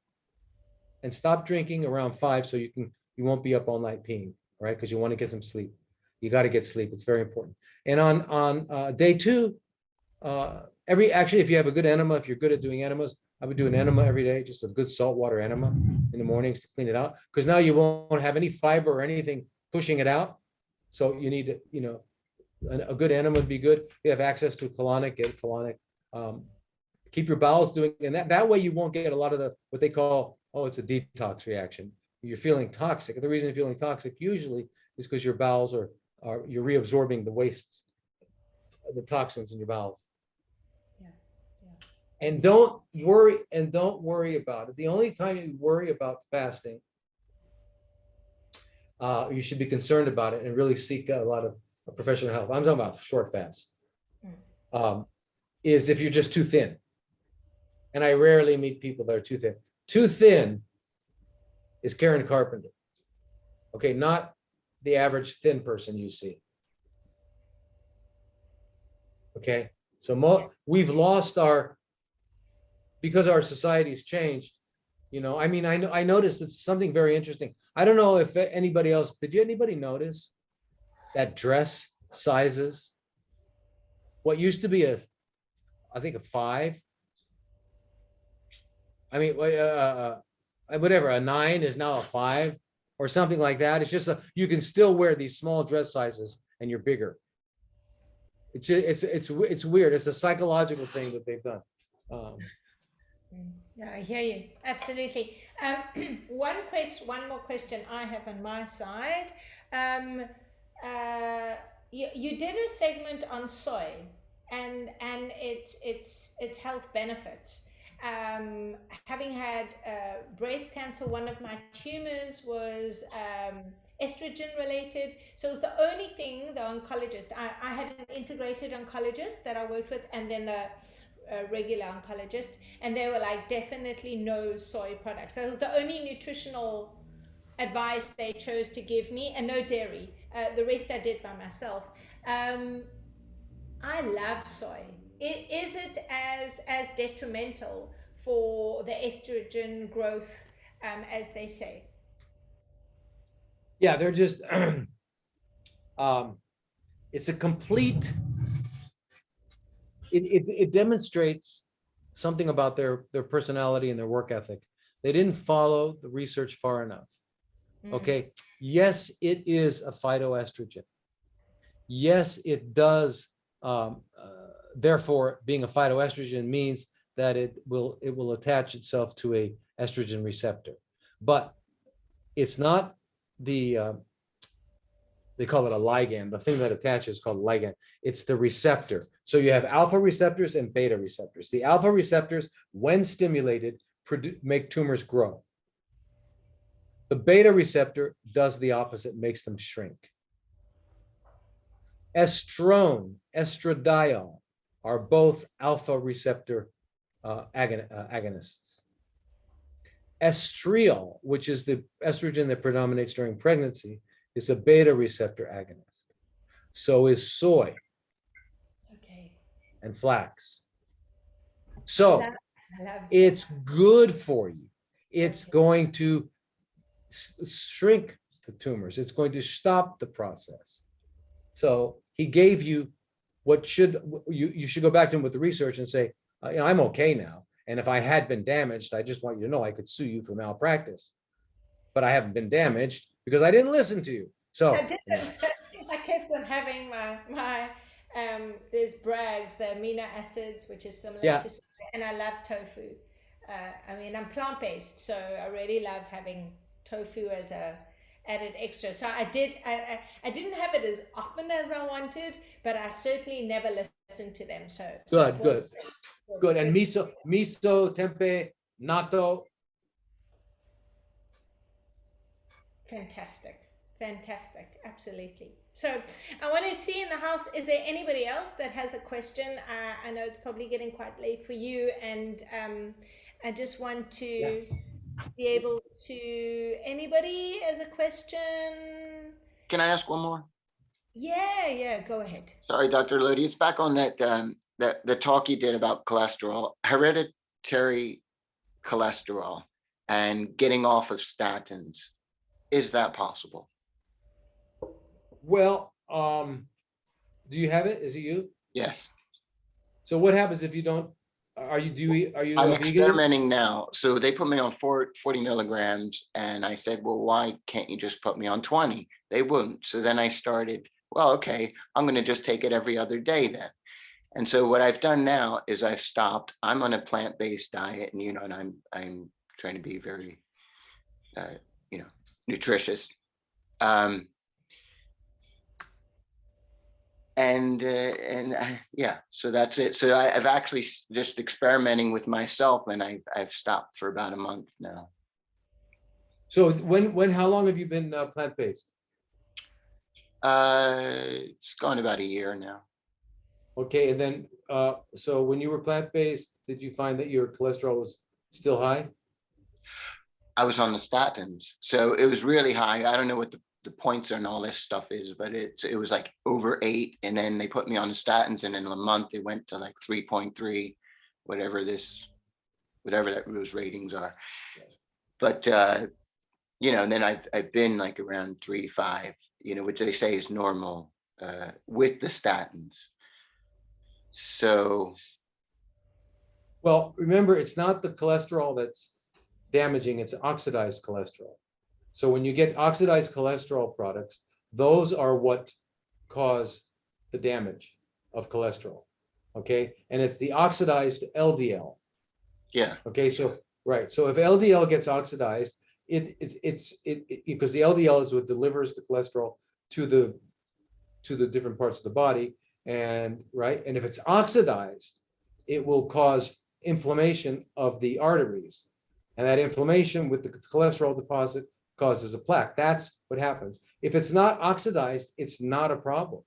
and stop drinking around 5 so you won't be up all night peeing, right? Because you want to get some sleep. You got to get sleep. It's very important. And on day 2, actually, if you have a good enema, if you're good at doing enemas, I would do an enema every day, just a good saltwater enema in the mornings to clean it out. Because now you won't have any fiber or anything pushing it out. So you need to, a good enema would be good. If you have access to colonic, get a colonic. Keep your bowels doing, and that way you won't get a lot of what they call, it's a detox reaction. You're feeling toxic. The reason you're feeling toxic usually is because your bowels you're reabsorbing the wastes, the toxins in your bowels. And don't worry about it. The only time you worry about fasting, you should be concerned about it and really seek a lot of professional help. I'm talking about short fast. Is if you're just too thin. And I rarely meet people that are too thin. Too thin is Karen Carpenter. Okay, not the average thin person you see. Okay, so we've lost because our society's changed. I noticed it's something very interesting. I don't know if anybody else, anybody notice that dress sizes? What used to be I think a 5. Whatever, a 9 is now a 5 or something like that. It's just you can still wear these small dress sizes and you're bigger. It's weird. It's a psychological thing that they've done. Yeah, I hear you. Absolutely. One more question I have on my side. You did a segment on soy and its health benefits. Having had breast cancer, one of my tumors was estrogen related. So it was the only thing the oncologist, I had an integrated oncologist that I worked with, and then the regular oncologist, and they were like, definitely no soy products. That was the only nutritional advice they chose to give me, and no dairy. The rest I did by myself. I love soy. Is it as detrimental for the estrogen growth as they say? Yeah, they're just it's a complete, it demonstrates something about their personality and their work ethic. They didn't follow the research far enough. Okay, yes, it is a phytoestrogen. Yes, it does. Therefore, being a phytoestrogen means that it will attach itself to estrogen receptor. But it's not the, they call it a ligand. The thing that attaches is called ligand. It's the receptor. So you have alpha receptors and beta receptors. The alpha receptors, when stimulated, make tumors grow. The beta receptor does the opposite, makes them shrink. Estrone, estradiol are both alpha receptor agonists. Estriol, which is the estrogen that predominates during pregnancy, is a beta receptor agonist. So is soy and flax. So it's good for you. It's going to shrink the tumors. It's going to stop the process. So he gave you what you should go back to him with the research and say, I'm okay now. And if I had been damaged, I just want you to know I could sue you for malpractice. But I haven't been damaged because I didn't listen to you. So I didn't. I kept on having my there's Bragg's, the amino acids, which is similar to soy, and I love tofu. I mean, I'm plant-based, so I really love having tofu as a added extra. So I didn't have it as often as I wanted, but I certainly never listened to them. So good. And miso, tempeh, natto. Fantastic, absolutely. So I want to see in the house, is there anybody else that has a question? I know it's probably getting quite late for you, and I just want to be able to, anybody has a question? Can I ask one more? Yeah, go ahead. Sorry, Dr. Lodi, it's back on that the talk you did about cholesterol, hereditary cholesterol, and getting off of statins. Is that possible? Well, do you have it? Is it you? Yes. So what happens if you don't? Are you I'm a vegan? experimenting now. So they put me on 40 milligrams, and I said, well, why can't you just put me on 20? They wouldn't. So then I started, well, okay, I'm going to just take it every other day then. And so what I've done now is I've stopped. I'm on a plant-based diet, and and I'm trying to be very nutritious. So that's it. So I've actually just experimenting with myself, and I've stopped for about a month now. So how long have you been plant-based? It's gone about a year now. Okay, and then so when you were plant-based, did you find that your cholesterol was still high? I was on the statins, so it was really high. I don't know what the points and all this stuff is, but it was like over 8, and then they put me on the statins, and in a month it went to like 3.3, whatever those ratings are. But and then I've been like around 3.5, which they say is normal with the statins. So, well, remember, it's not the cholesterol that's damaging, it's oxidized cholesterol. So when you get oxidized cholesterol products, those are what cause the damage of cholesterol. Okay, and it's the oxidized LDL. Yeah. Okay, so right. So if LDL gets oxidized, it's because the LDL is what delivers the cholesterol to the different parts of the body, and right. And if it's oxidized, it will cause inflammation of the arteries, and that inflammation with the cholesterol deposit causes a plaque. That's what happens. If it's not oxidized, it's not a problem.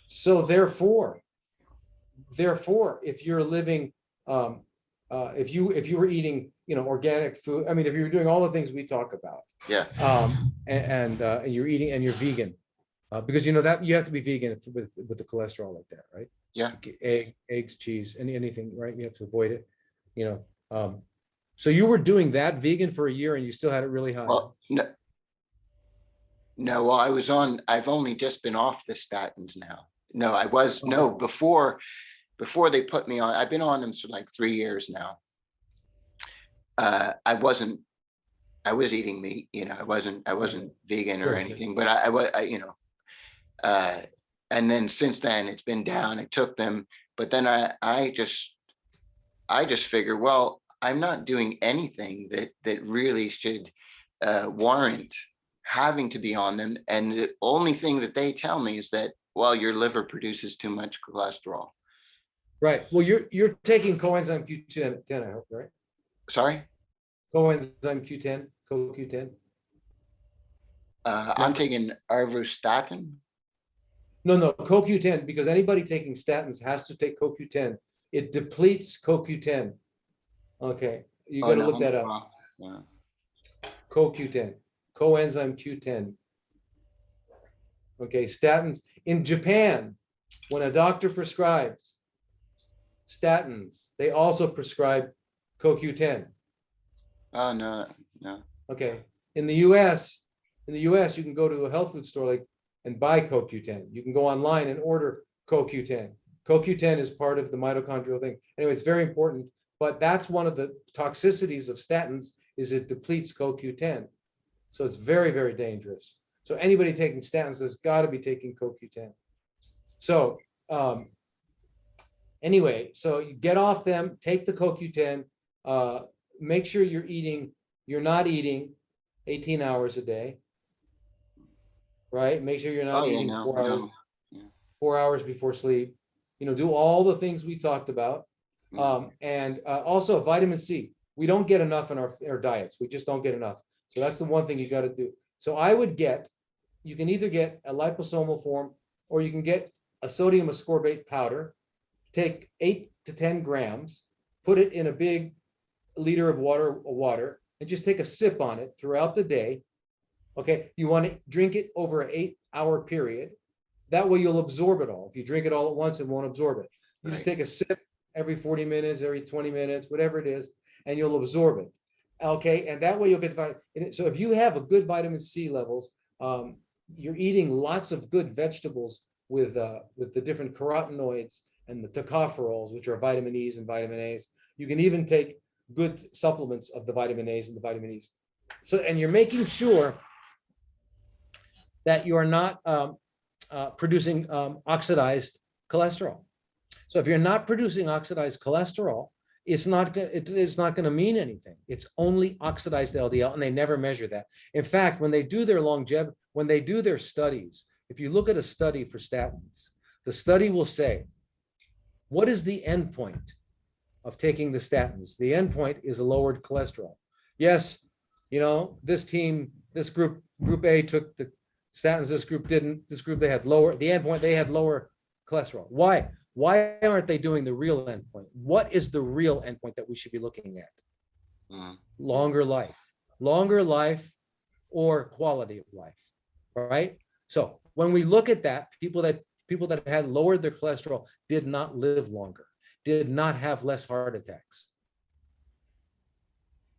So therefore, if you're living, if you were eating, organic food, I mean, if you were doing all the things we talk about, and you're eating and you're vegan, because that you have to be vegan with the cholesterol like that, right? Yeah. Eggs, cheese, anything, right? You have to avoid it, So you were doing that vegan for a year, and you still had it really high. Well, no. Well, I've only just been off the statins now. No, I was before they put me on. I've been on them for like 3 years now. I was eating meat. I wasn't vegan or anything, but I was. And then since then it's been down. I took them, but then I just figured, well, I'm not doing anything that really should warrant having to be on them. And the only thing that they tell me is that, well, your liver produces too much cholesterol. Right. Well, you're taking coenzyme Q10, I hope, right? Sorry? Coenzyme Q10, CoQ10. I'm taking arvostatin. No, CoQ10, because anybody taking statins has to take CoQ10. It depletes CoQ10. Okay, you got to look that up. Yeah. CoQ10, coenzyme Q10. Okay, statins. In Japan, when a doctor prescribes statins, they also prescribe CoQ10. Oh, no. Okay, in the U.S., you can go to a health food store and buy CoQ10. You can go online and order CoQ10. CoQ10 is part of the mitochondrial thing. Anyway, it's very important, but that's one of the toxicities of statins is it depletes CoQ10. So it's very, very dangerous. So anybody taking statins has got to be taking CoQ10. So anyway, so you get off them, take the CoQ10, make sure you're not eating 18 hours a day, right? Make sure you're not eating 4 hours, 4 hours before sleep. Do all the things we talked about. And also vitamin C. We don't get enough in our diets. We just don't get enough. So that's the one thing you got to do. So you can either get a liposomal form or you can get a sodium ascorbate powder, take 8 to 10 grams, put it in a big liter of water, and just take a sip on it throughout the day. Okay, you want to drink it over an 8-hour period. That way you'll absorb it all. If you drink it all at once, it won't absorb it. You just take a sip every 40 minutes, every 20 minutes, whatever it is, and you'll absorb it. Okay, and that way you'll get vitamin. So if you have a good vitamin C levels, you're eating lots of good vegetables with the different carotenoids and the tocopherols, which are vitamin E's and vitamin A's. You can even take good supplements of the vitamin A's and the vitamin E's. So, and you're making sure that you are not producing oxidized cholesterol. So if you're not producing oxidized cholesterol, it's not going to mean anything. It's only oxidized LDL, and they never measure that. In fact, when they do their longevity, when they do their studies, if you look at a study for statins, the study will say, what is the end point of taking the statins? The end point is a lowered cholesterol. Yes, this group A took the statins, this group didn't. This group, they had lower, the end point, they had lower cholesterol. Why? Why aren't they doing the real endpoint? What is the real endpoint that we should be looking at? Longer life or quality of life, right? So when we look at that, people that had lowered their cholesterol did not live longer, did not have less heart attacks.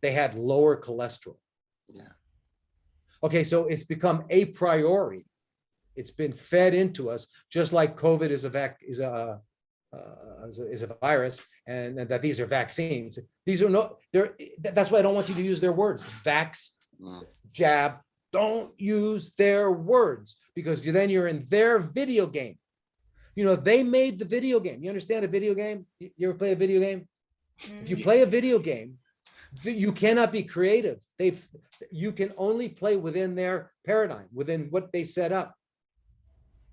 They had lower cholesterol. Yeah. Okay, so it's become a priority. It's been fed into us, just like COVID is a virus, and that these are vaccines. These are that's why I don't want you to use their words. Vax, jab. Don't use their words, because then you're in their video game. They made the video game. You understand a video game? You ever play a video game? If you play a video game, you cannot be creative. You can only play within their paradigm, within what they set up.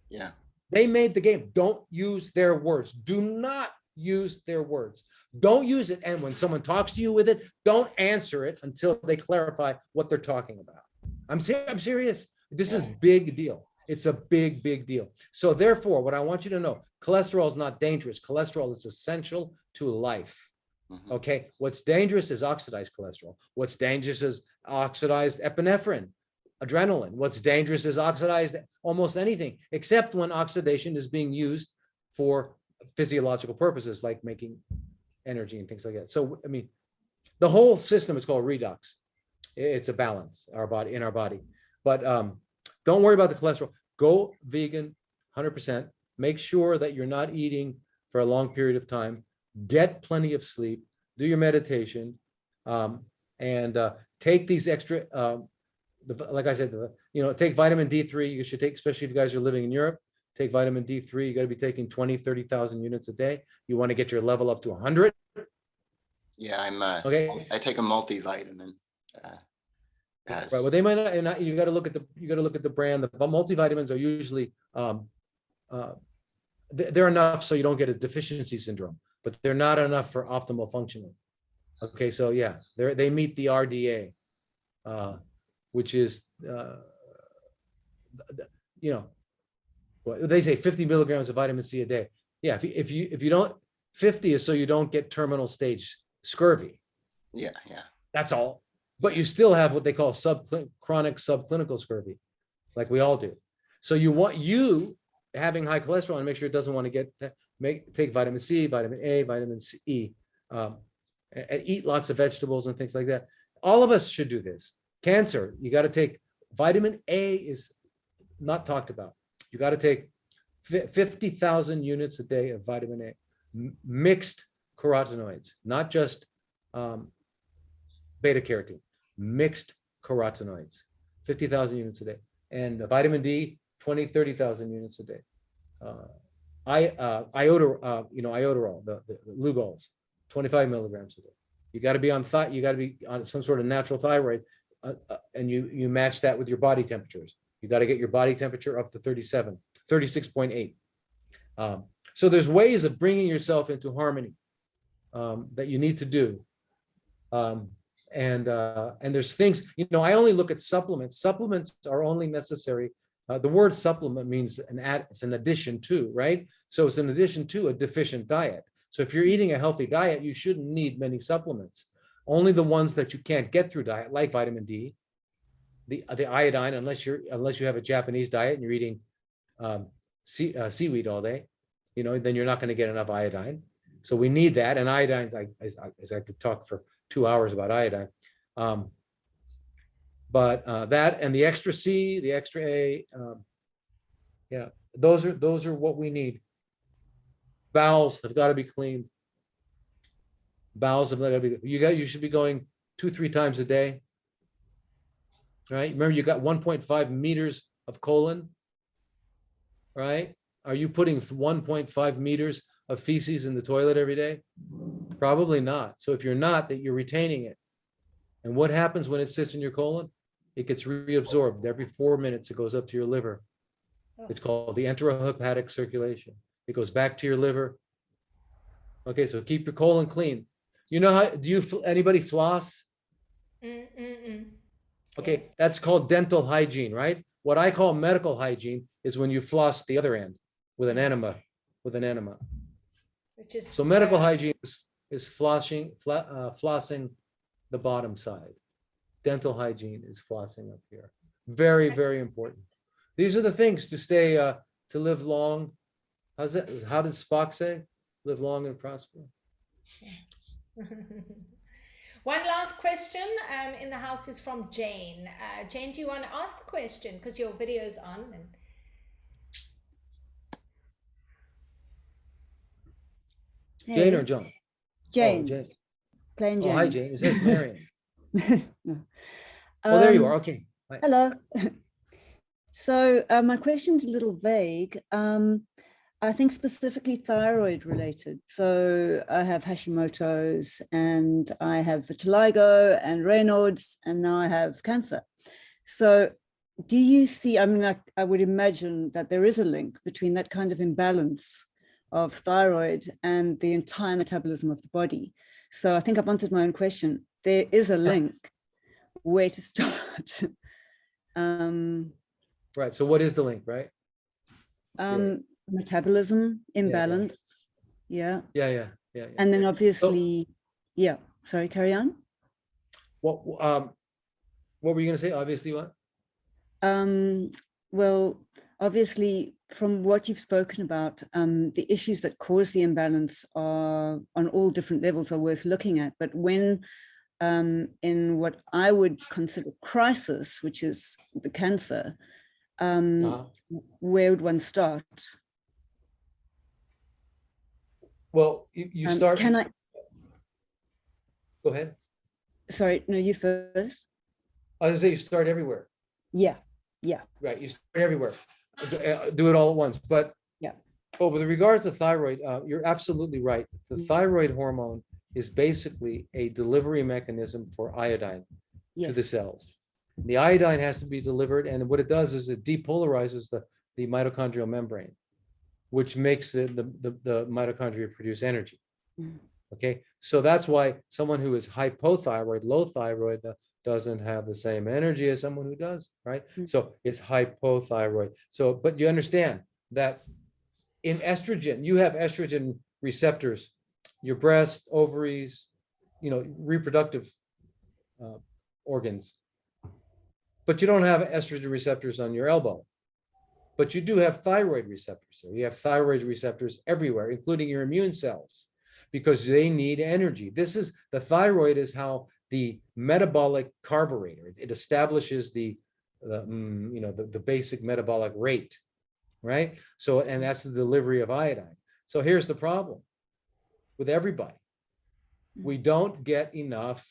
Yeah. They made the game. Don't use their words. Do not use their words. Don't use it. And when someone talks to you with it, don't answer it until they clarify what they're talking about. I'm serious. This is big deal. It's a big, big deal. So therefore, what I want you to know, cholesterol is not dangerous. Cholesterol is essential to life. Okay. What's dangerous is oxidized cholesterol. What's dangerous is oxidized epinephrine, adrenaline. What's dangerous is oxidized almost anything, except when oxidation is being used for physiological purposes, like making energy and things like that. So, I mean, the whole system is called redox. It's a balance in our body. But don't worry about the cholesterol. Go vegan 100%. Make sure that you're not eating for a long period of time. Get plenty of sleep. Do your meditation, and take these extra. Like I said, take vitamin D3. You should take, especially if you guys are living in Europe. Take vitamin D3. You got to be taking 20, 30,000 units a day. You want to get your level up to 100. Yeah, Okay. I take a multivitamin. Right. Well, they might not, and you got to look at the brand. The multivitamins are usually they're enough so you don't get a deficiency syndrome, but they're not enough for optimal functioning. Okay, so yeah, they meet the RDA, which is they say 50 milligrams of vitamin C a day. Yeah, if you don't, 50 is so you don't get terminal stage scurvy. Yeah. That's all. But you still have what they call chronic subclinical scurvy, like we all do. So you having high cholesterol and make sure it doesn't want to take vitamin C, vitamin A, vitamin E, and eat lots of vegetables and things like that. All of us should do this. Cancer, you got to take vitamin A is not talked about. You got to take 50,000 units a day of vitamin A, mixed carotenoids, not just beta carotene, mixed carotenoids, 50,000 units a day. And vitamin D, 20, 30,000 units a day. Iodoral, the Lugols, 25 milligrams a day. You got to be on some sort of natural thyroid, and you match that with your body temperatures. You got to get your body temperature up to 36.8. So there's ways of bringing yourself into harmony that you need to do. And there's things, I only look at supplements. Supplements are only necessary. The word supplement means it's an addition to, right? So it's an addition to a deficient diet. So if you're eating a healthy diet, you shouldn't need many supplements. Only the ones that you can't get through diet, like vitamin D, the iodine, unless you have a Japanese diet and you're eating seaweed all day, then you're not going to get enough iodine. So we need that. And iodine, as I could talk for 2 hours about iodine. But that and the extra C, the extra A, those are what we need. Bowels have got to be cleaned. Bowels have got to be. You should be going 2-3 times a day. Right? Remember, you got 1.5 meters of colon. Right? Are you putting 1.5 meters of feces in the toilet every day? Probably not. So if you're not, that you're retaining it. And what happens when it sits in your colon? It gets reabsorbed every 4 minutes. It goes up to your liver. It's called the enterohepatic circulation. It goes back to your liver. Okay, so keep your colon clean. Anybody floss? Okay, yes. That's called dental hygiene, right? What I call medical hygiene is when you floss the other end with an enema. So medical hygiene is flossing the bottom side. Dental hygiene is flossing up here. Very, very important. These are the things to stay, to live long. How does Spock say? Live long and prosper. One last question in the house is from Jane. Jane, do you want to ask the question? Because your video is on. Hey. Jane or John? Jane. Oh, Jane. Plain Jane. Oh, hi, Jane. It says Marion. Oh, there you are. Okay. Hi. Hello. So my question's a little vague. I think specifically thyroid related. So I have Hashimoto's and I have vitiligo and Raynaud's and now I have cancer. So do you see, I would imagine that there is a link between that kind of imbalance of thyroid and the entire metabolism of the body. So I think I've answered my own question. There is a link. Where to start? Right. So what is the link, right? Metabolism imbalance. Yeah. And then obviously, sorry, carry on. What were you going to say? Obviously what? Well, obviously from what you've spoken about, the issues that cause the imbalance are on all different levels are worth looking at. But when in what I would consider crisis, which is the cancer, where would one start? Well, you start. Can I? Go ahead. Sorry, no, you first. I was going to say you start everywhere. Yeah. Right, you start everywhere. Do it all at once. But with regards to thyroid, you're absolutely right. The thyroid hormone is basically a delivery mechanism for iodine to the Yes. cells. The iodine has to be delivered, and what it does is it depolarizes the mitochondrial membrane, which makes the mitochondria produce energy. Mm. Okay, so that's why someone who is hypothyroid, low thyroid, doesn't have the same energy as someone who does, right? Mm. So it's hypothyroid. So, but you understand that in estrogen, you have estrogen receptors, your breast, ovaries, reproductive organs, but you don't have estrogen receptors on your elbow. But you do have thyroid receptors. So you have thyroid receptors everywhere, including your immune cells, because they need energy. The thyroid is how the metabolic carburetor, it establishes the basic metabolic rate, right? So, and that's the delivery of iodine. So here's the problem with everybody. We don't get enough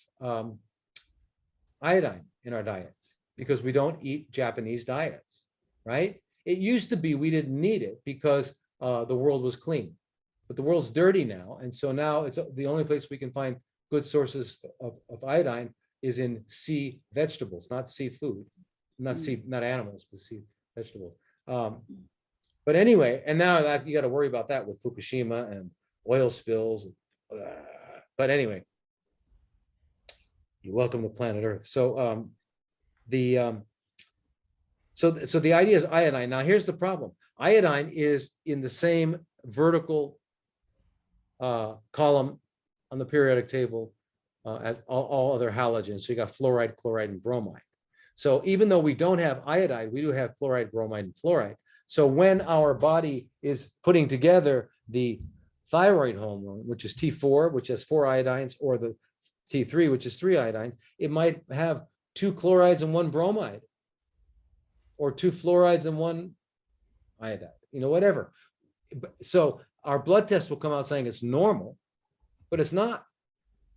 iodine in our diets because we don't eat Japanese diets, right? It used to be we didn't need it because the world was clean, but the world's dirty now. And so now it's the only place we can find good sources of iodine is in sea vegetables, not seafood, not animals, but sea vegetables. But anyway, and now that you got to worry about that with Fukushima and oil spills. But anyway, you're welcome to planet Earth. So so the idea is iodine. Now here's the problem. Iodine is in the same vertical column on the periodic table as all other halogens. So you got fluoride, chloride, and bromide. So even though we don't have iodide, we do have fluoride, bromide, and fluoride. So when our body is putting together the thyroid hormone, which is T4, which has 4 iodines, or the T3, which is 3 iodines, it might have 2 chlorides and 1 bromide, or 2 fluorides and 1 iodide, whatever. So our blood test will come out saying it's normal, but it's not,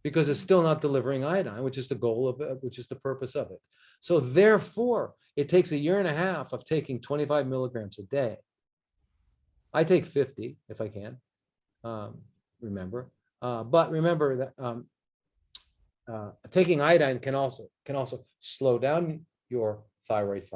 because it's still not delivering iodine, which is the goal of it, which is the purpose of it. So therefore, it takes 1.5 years of taking 25 milligrams a day. I take 50 if I can, remember. But remember that taking iodine can also slow down your thyroid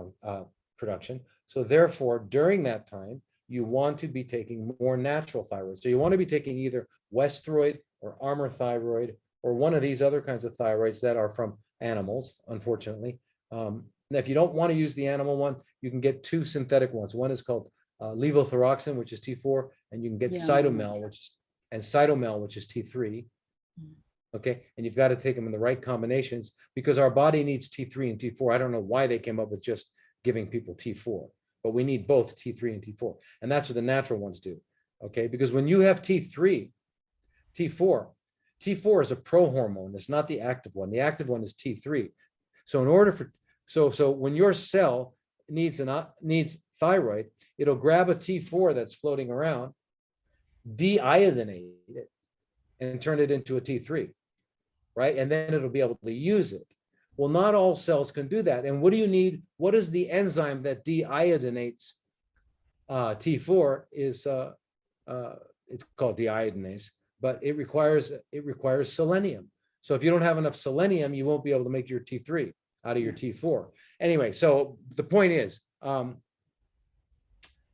production. So therefore, during that time, you want to be taking more natural thyroid. So you want to be taking either Westroid or Armour thyroid, or one of these other kinds of thyroids that are from animals, unfortunately. Now, if you don't want to use the animal one, you can get 2 synthetic ones. One is called levothyroxine, which is T4, and you can get Cytomel, which is T3. Okay, and you've got to take them in the right combinations, because our body needs T3 and T4. I don't know why they came up with just giving people T4, but we need both T3 and T4, and that's what the natural ones do. Okay, because when you have T4 is a prohormone. It's not the active one. The active one is T3. So in order for so when your cell needs thyroid, it'll grab a T4 that's floating around, deiodinate it, and turn it into a T3, right? And then it'll be able to use it. Well, not all cells can do that. And what do you need? What is the enzyme that deiodinates T4? It's called deiodinase, but it requires selenium. So if you don't have enough selenium, you won't be able to make your T3 out of your T4. Anyway, so the point is, how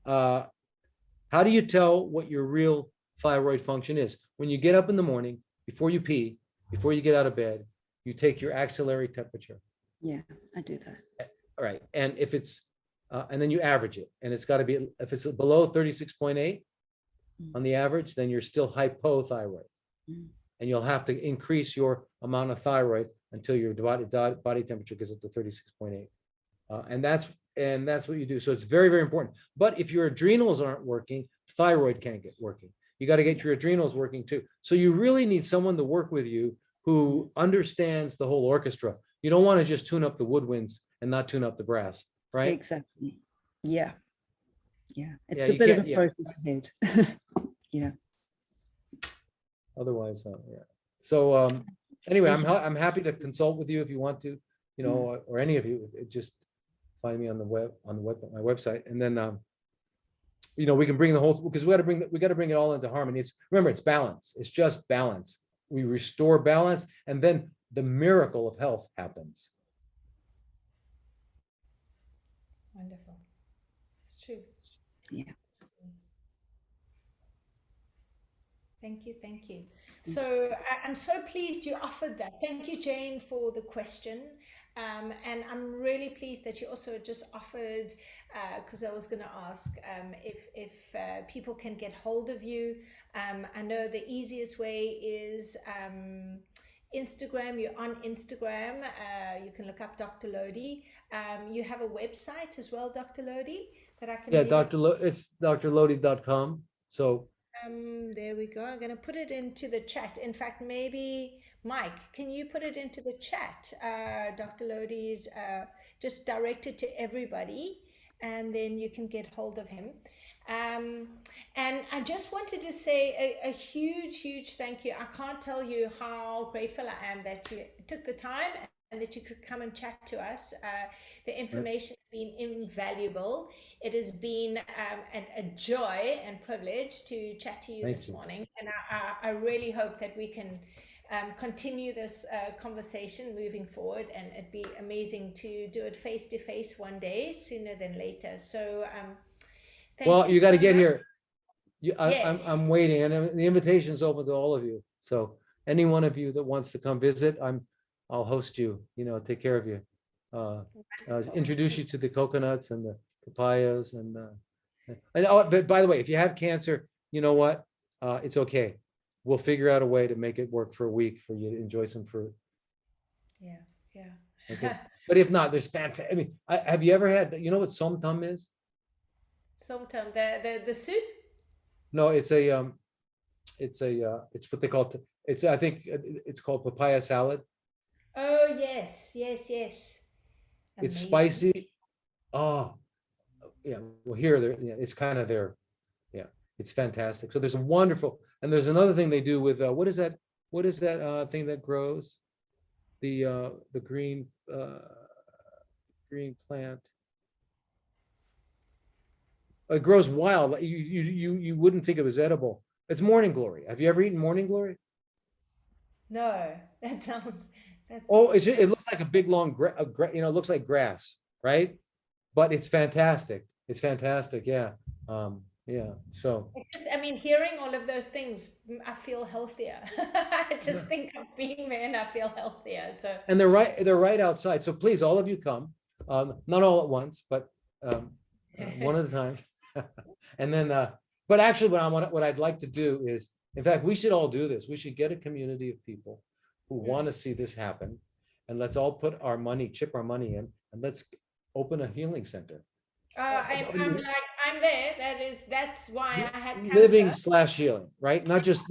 do you tell what your real thyroid function is? When you get up in the morning, before you pee, before you get out of bed, you take your axillary temperature. Yeah, I do that. All right, and if it's, and then you average it, and it's got to be, if it's below 36.8 on the average, then you're still hypothyroid, and you'll have to increase your amount of thyroid until your body temperature gets up to 36.8, and that's what you do. So it's very, very important. But if your adrenals aren't working, thyroid can't get working. You got to get your adrenals working too. So you really need someone to work with you who understands the whole orchestra. You don't want to just tune up the woodwinds and not tune up the brass, right? Exactly. Yeah. Yeah. It's Yeah, a bit of a process ahead. Yeah. Otherwise, yeah. So anyway, I'm happy to consult with you if you want to, or any of you. Just find me on the web, my website, and then we can bring the whole, because we got to bring it all into harmony. Remember, it's balance. It's just balance. we restore balance, and then the miracle of health happens. Wonderful. It's true. Yeah. Thank you, thank you. So I'm so pleased you offered that. Thank you, Jane, for the question. And I'm really pleased that you also just offered, because I was going to ask if people can get hold of you. I know the easiest way is Instagram. You're on Instagram. You can look up Dr. Lodi. You have a website as well, Dr. Lodi, that I can Yeah, leave it's drlodi.com. So there we go. I'm going to put it into the chat. In fact, maybe Mike, can you put it into the chat? Dr. Lodi's just directed to everybody, and then you can get hold of him. And I just wanted to say a huge, huge thank you. I can't tell you how grateful I am that you took the time and that you could come and chat to us. The information has been invaluable. It has been a joy and privilege to chat to you this morning. And I really hope that we can continue this conversation moving forward, and it'd be amazing to do it face to face one day sooner than later. So well, you got to so get much. here. Yes. I'm waiting, and the invitation is open to all of you. So any one of you that wants to come visit, I'll host you. Take care of you. Introduce you to the coconuts and the papayas, and but by the way, if you have cancer, you know what? It's okay. We'll figure out a way to make it work for a week for you to enjoy some fruit. Yeah, yeah. Okay. But if not, there's fantastic. I mean, have you ever had? You know what somtum is? Somtum, the soup. No, it's what they call. I think it's called papaya salad. Oh yes, yes, yes. It's Amazing. spicy. Oh, yeah. Well, here, it's kind of there. Yeah, it's fantastic. So there's a wonderful, and there's another thing they do with what is that? What is that thing that grows? The green plant. It grows wild. You wouldn't think it was edible. It's morning glory. Have you ever eaten morning glory? No, that sounds. Oh, it looks like a big long, it looks like grass, right? But it's fantastic. It's fantastic. Yeah. Yeah. So. I mean, hearing all of those things, I feel healthier. I just think of being there, and I feel healthier. So. And they're right outside. So please, all of you come. Not all at once, but one at a time. And then, but actually, what I'd like to do is, in fact, we should all do this. We should get a community of people who want to see this happen, and let's all put our money, chip our money in, and let's open a healing center. I'm there. That's why I had cancer. Living/healing, right? Not just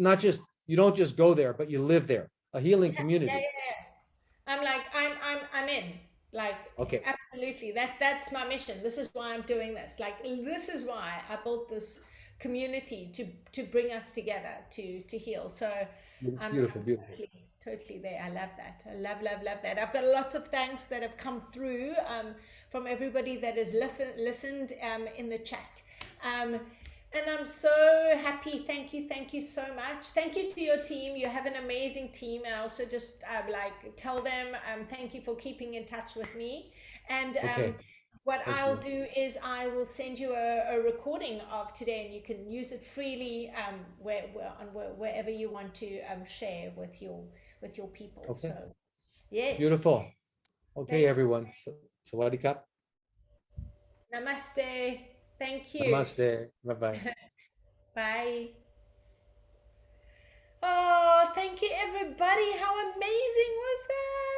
you don't just go there, but you live there. A healing community. Yeah. I'm in. Like, okay, absolutely. That's my mission. This is why I'm doing this. Like, this is why I built this community to bring us together to heal. So I'm beautiful. Totally there. I love that. I love that. I've got lots of thanks that have come through from everybody that has listened in the chat. And I'm so happy. Thank you so much. Thank you to your team. You have an amazing team. And also just tell them thank you for keeping in touch with me. And I'll do is I will send you a recording of today, and you can use it freely wherever you want to share with your people. Okay. So yes. Beautiful. Okay, everyone. Sawadee Kap. Namaste. Thank you. Namaste. Bye-bye. Bye. Oh, thank you, everybody. How amazing was that?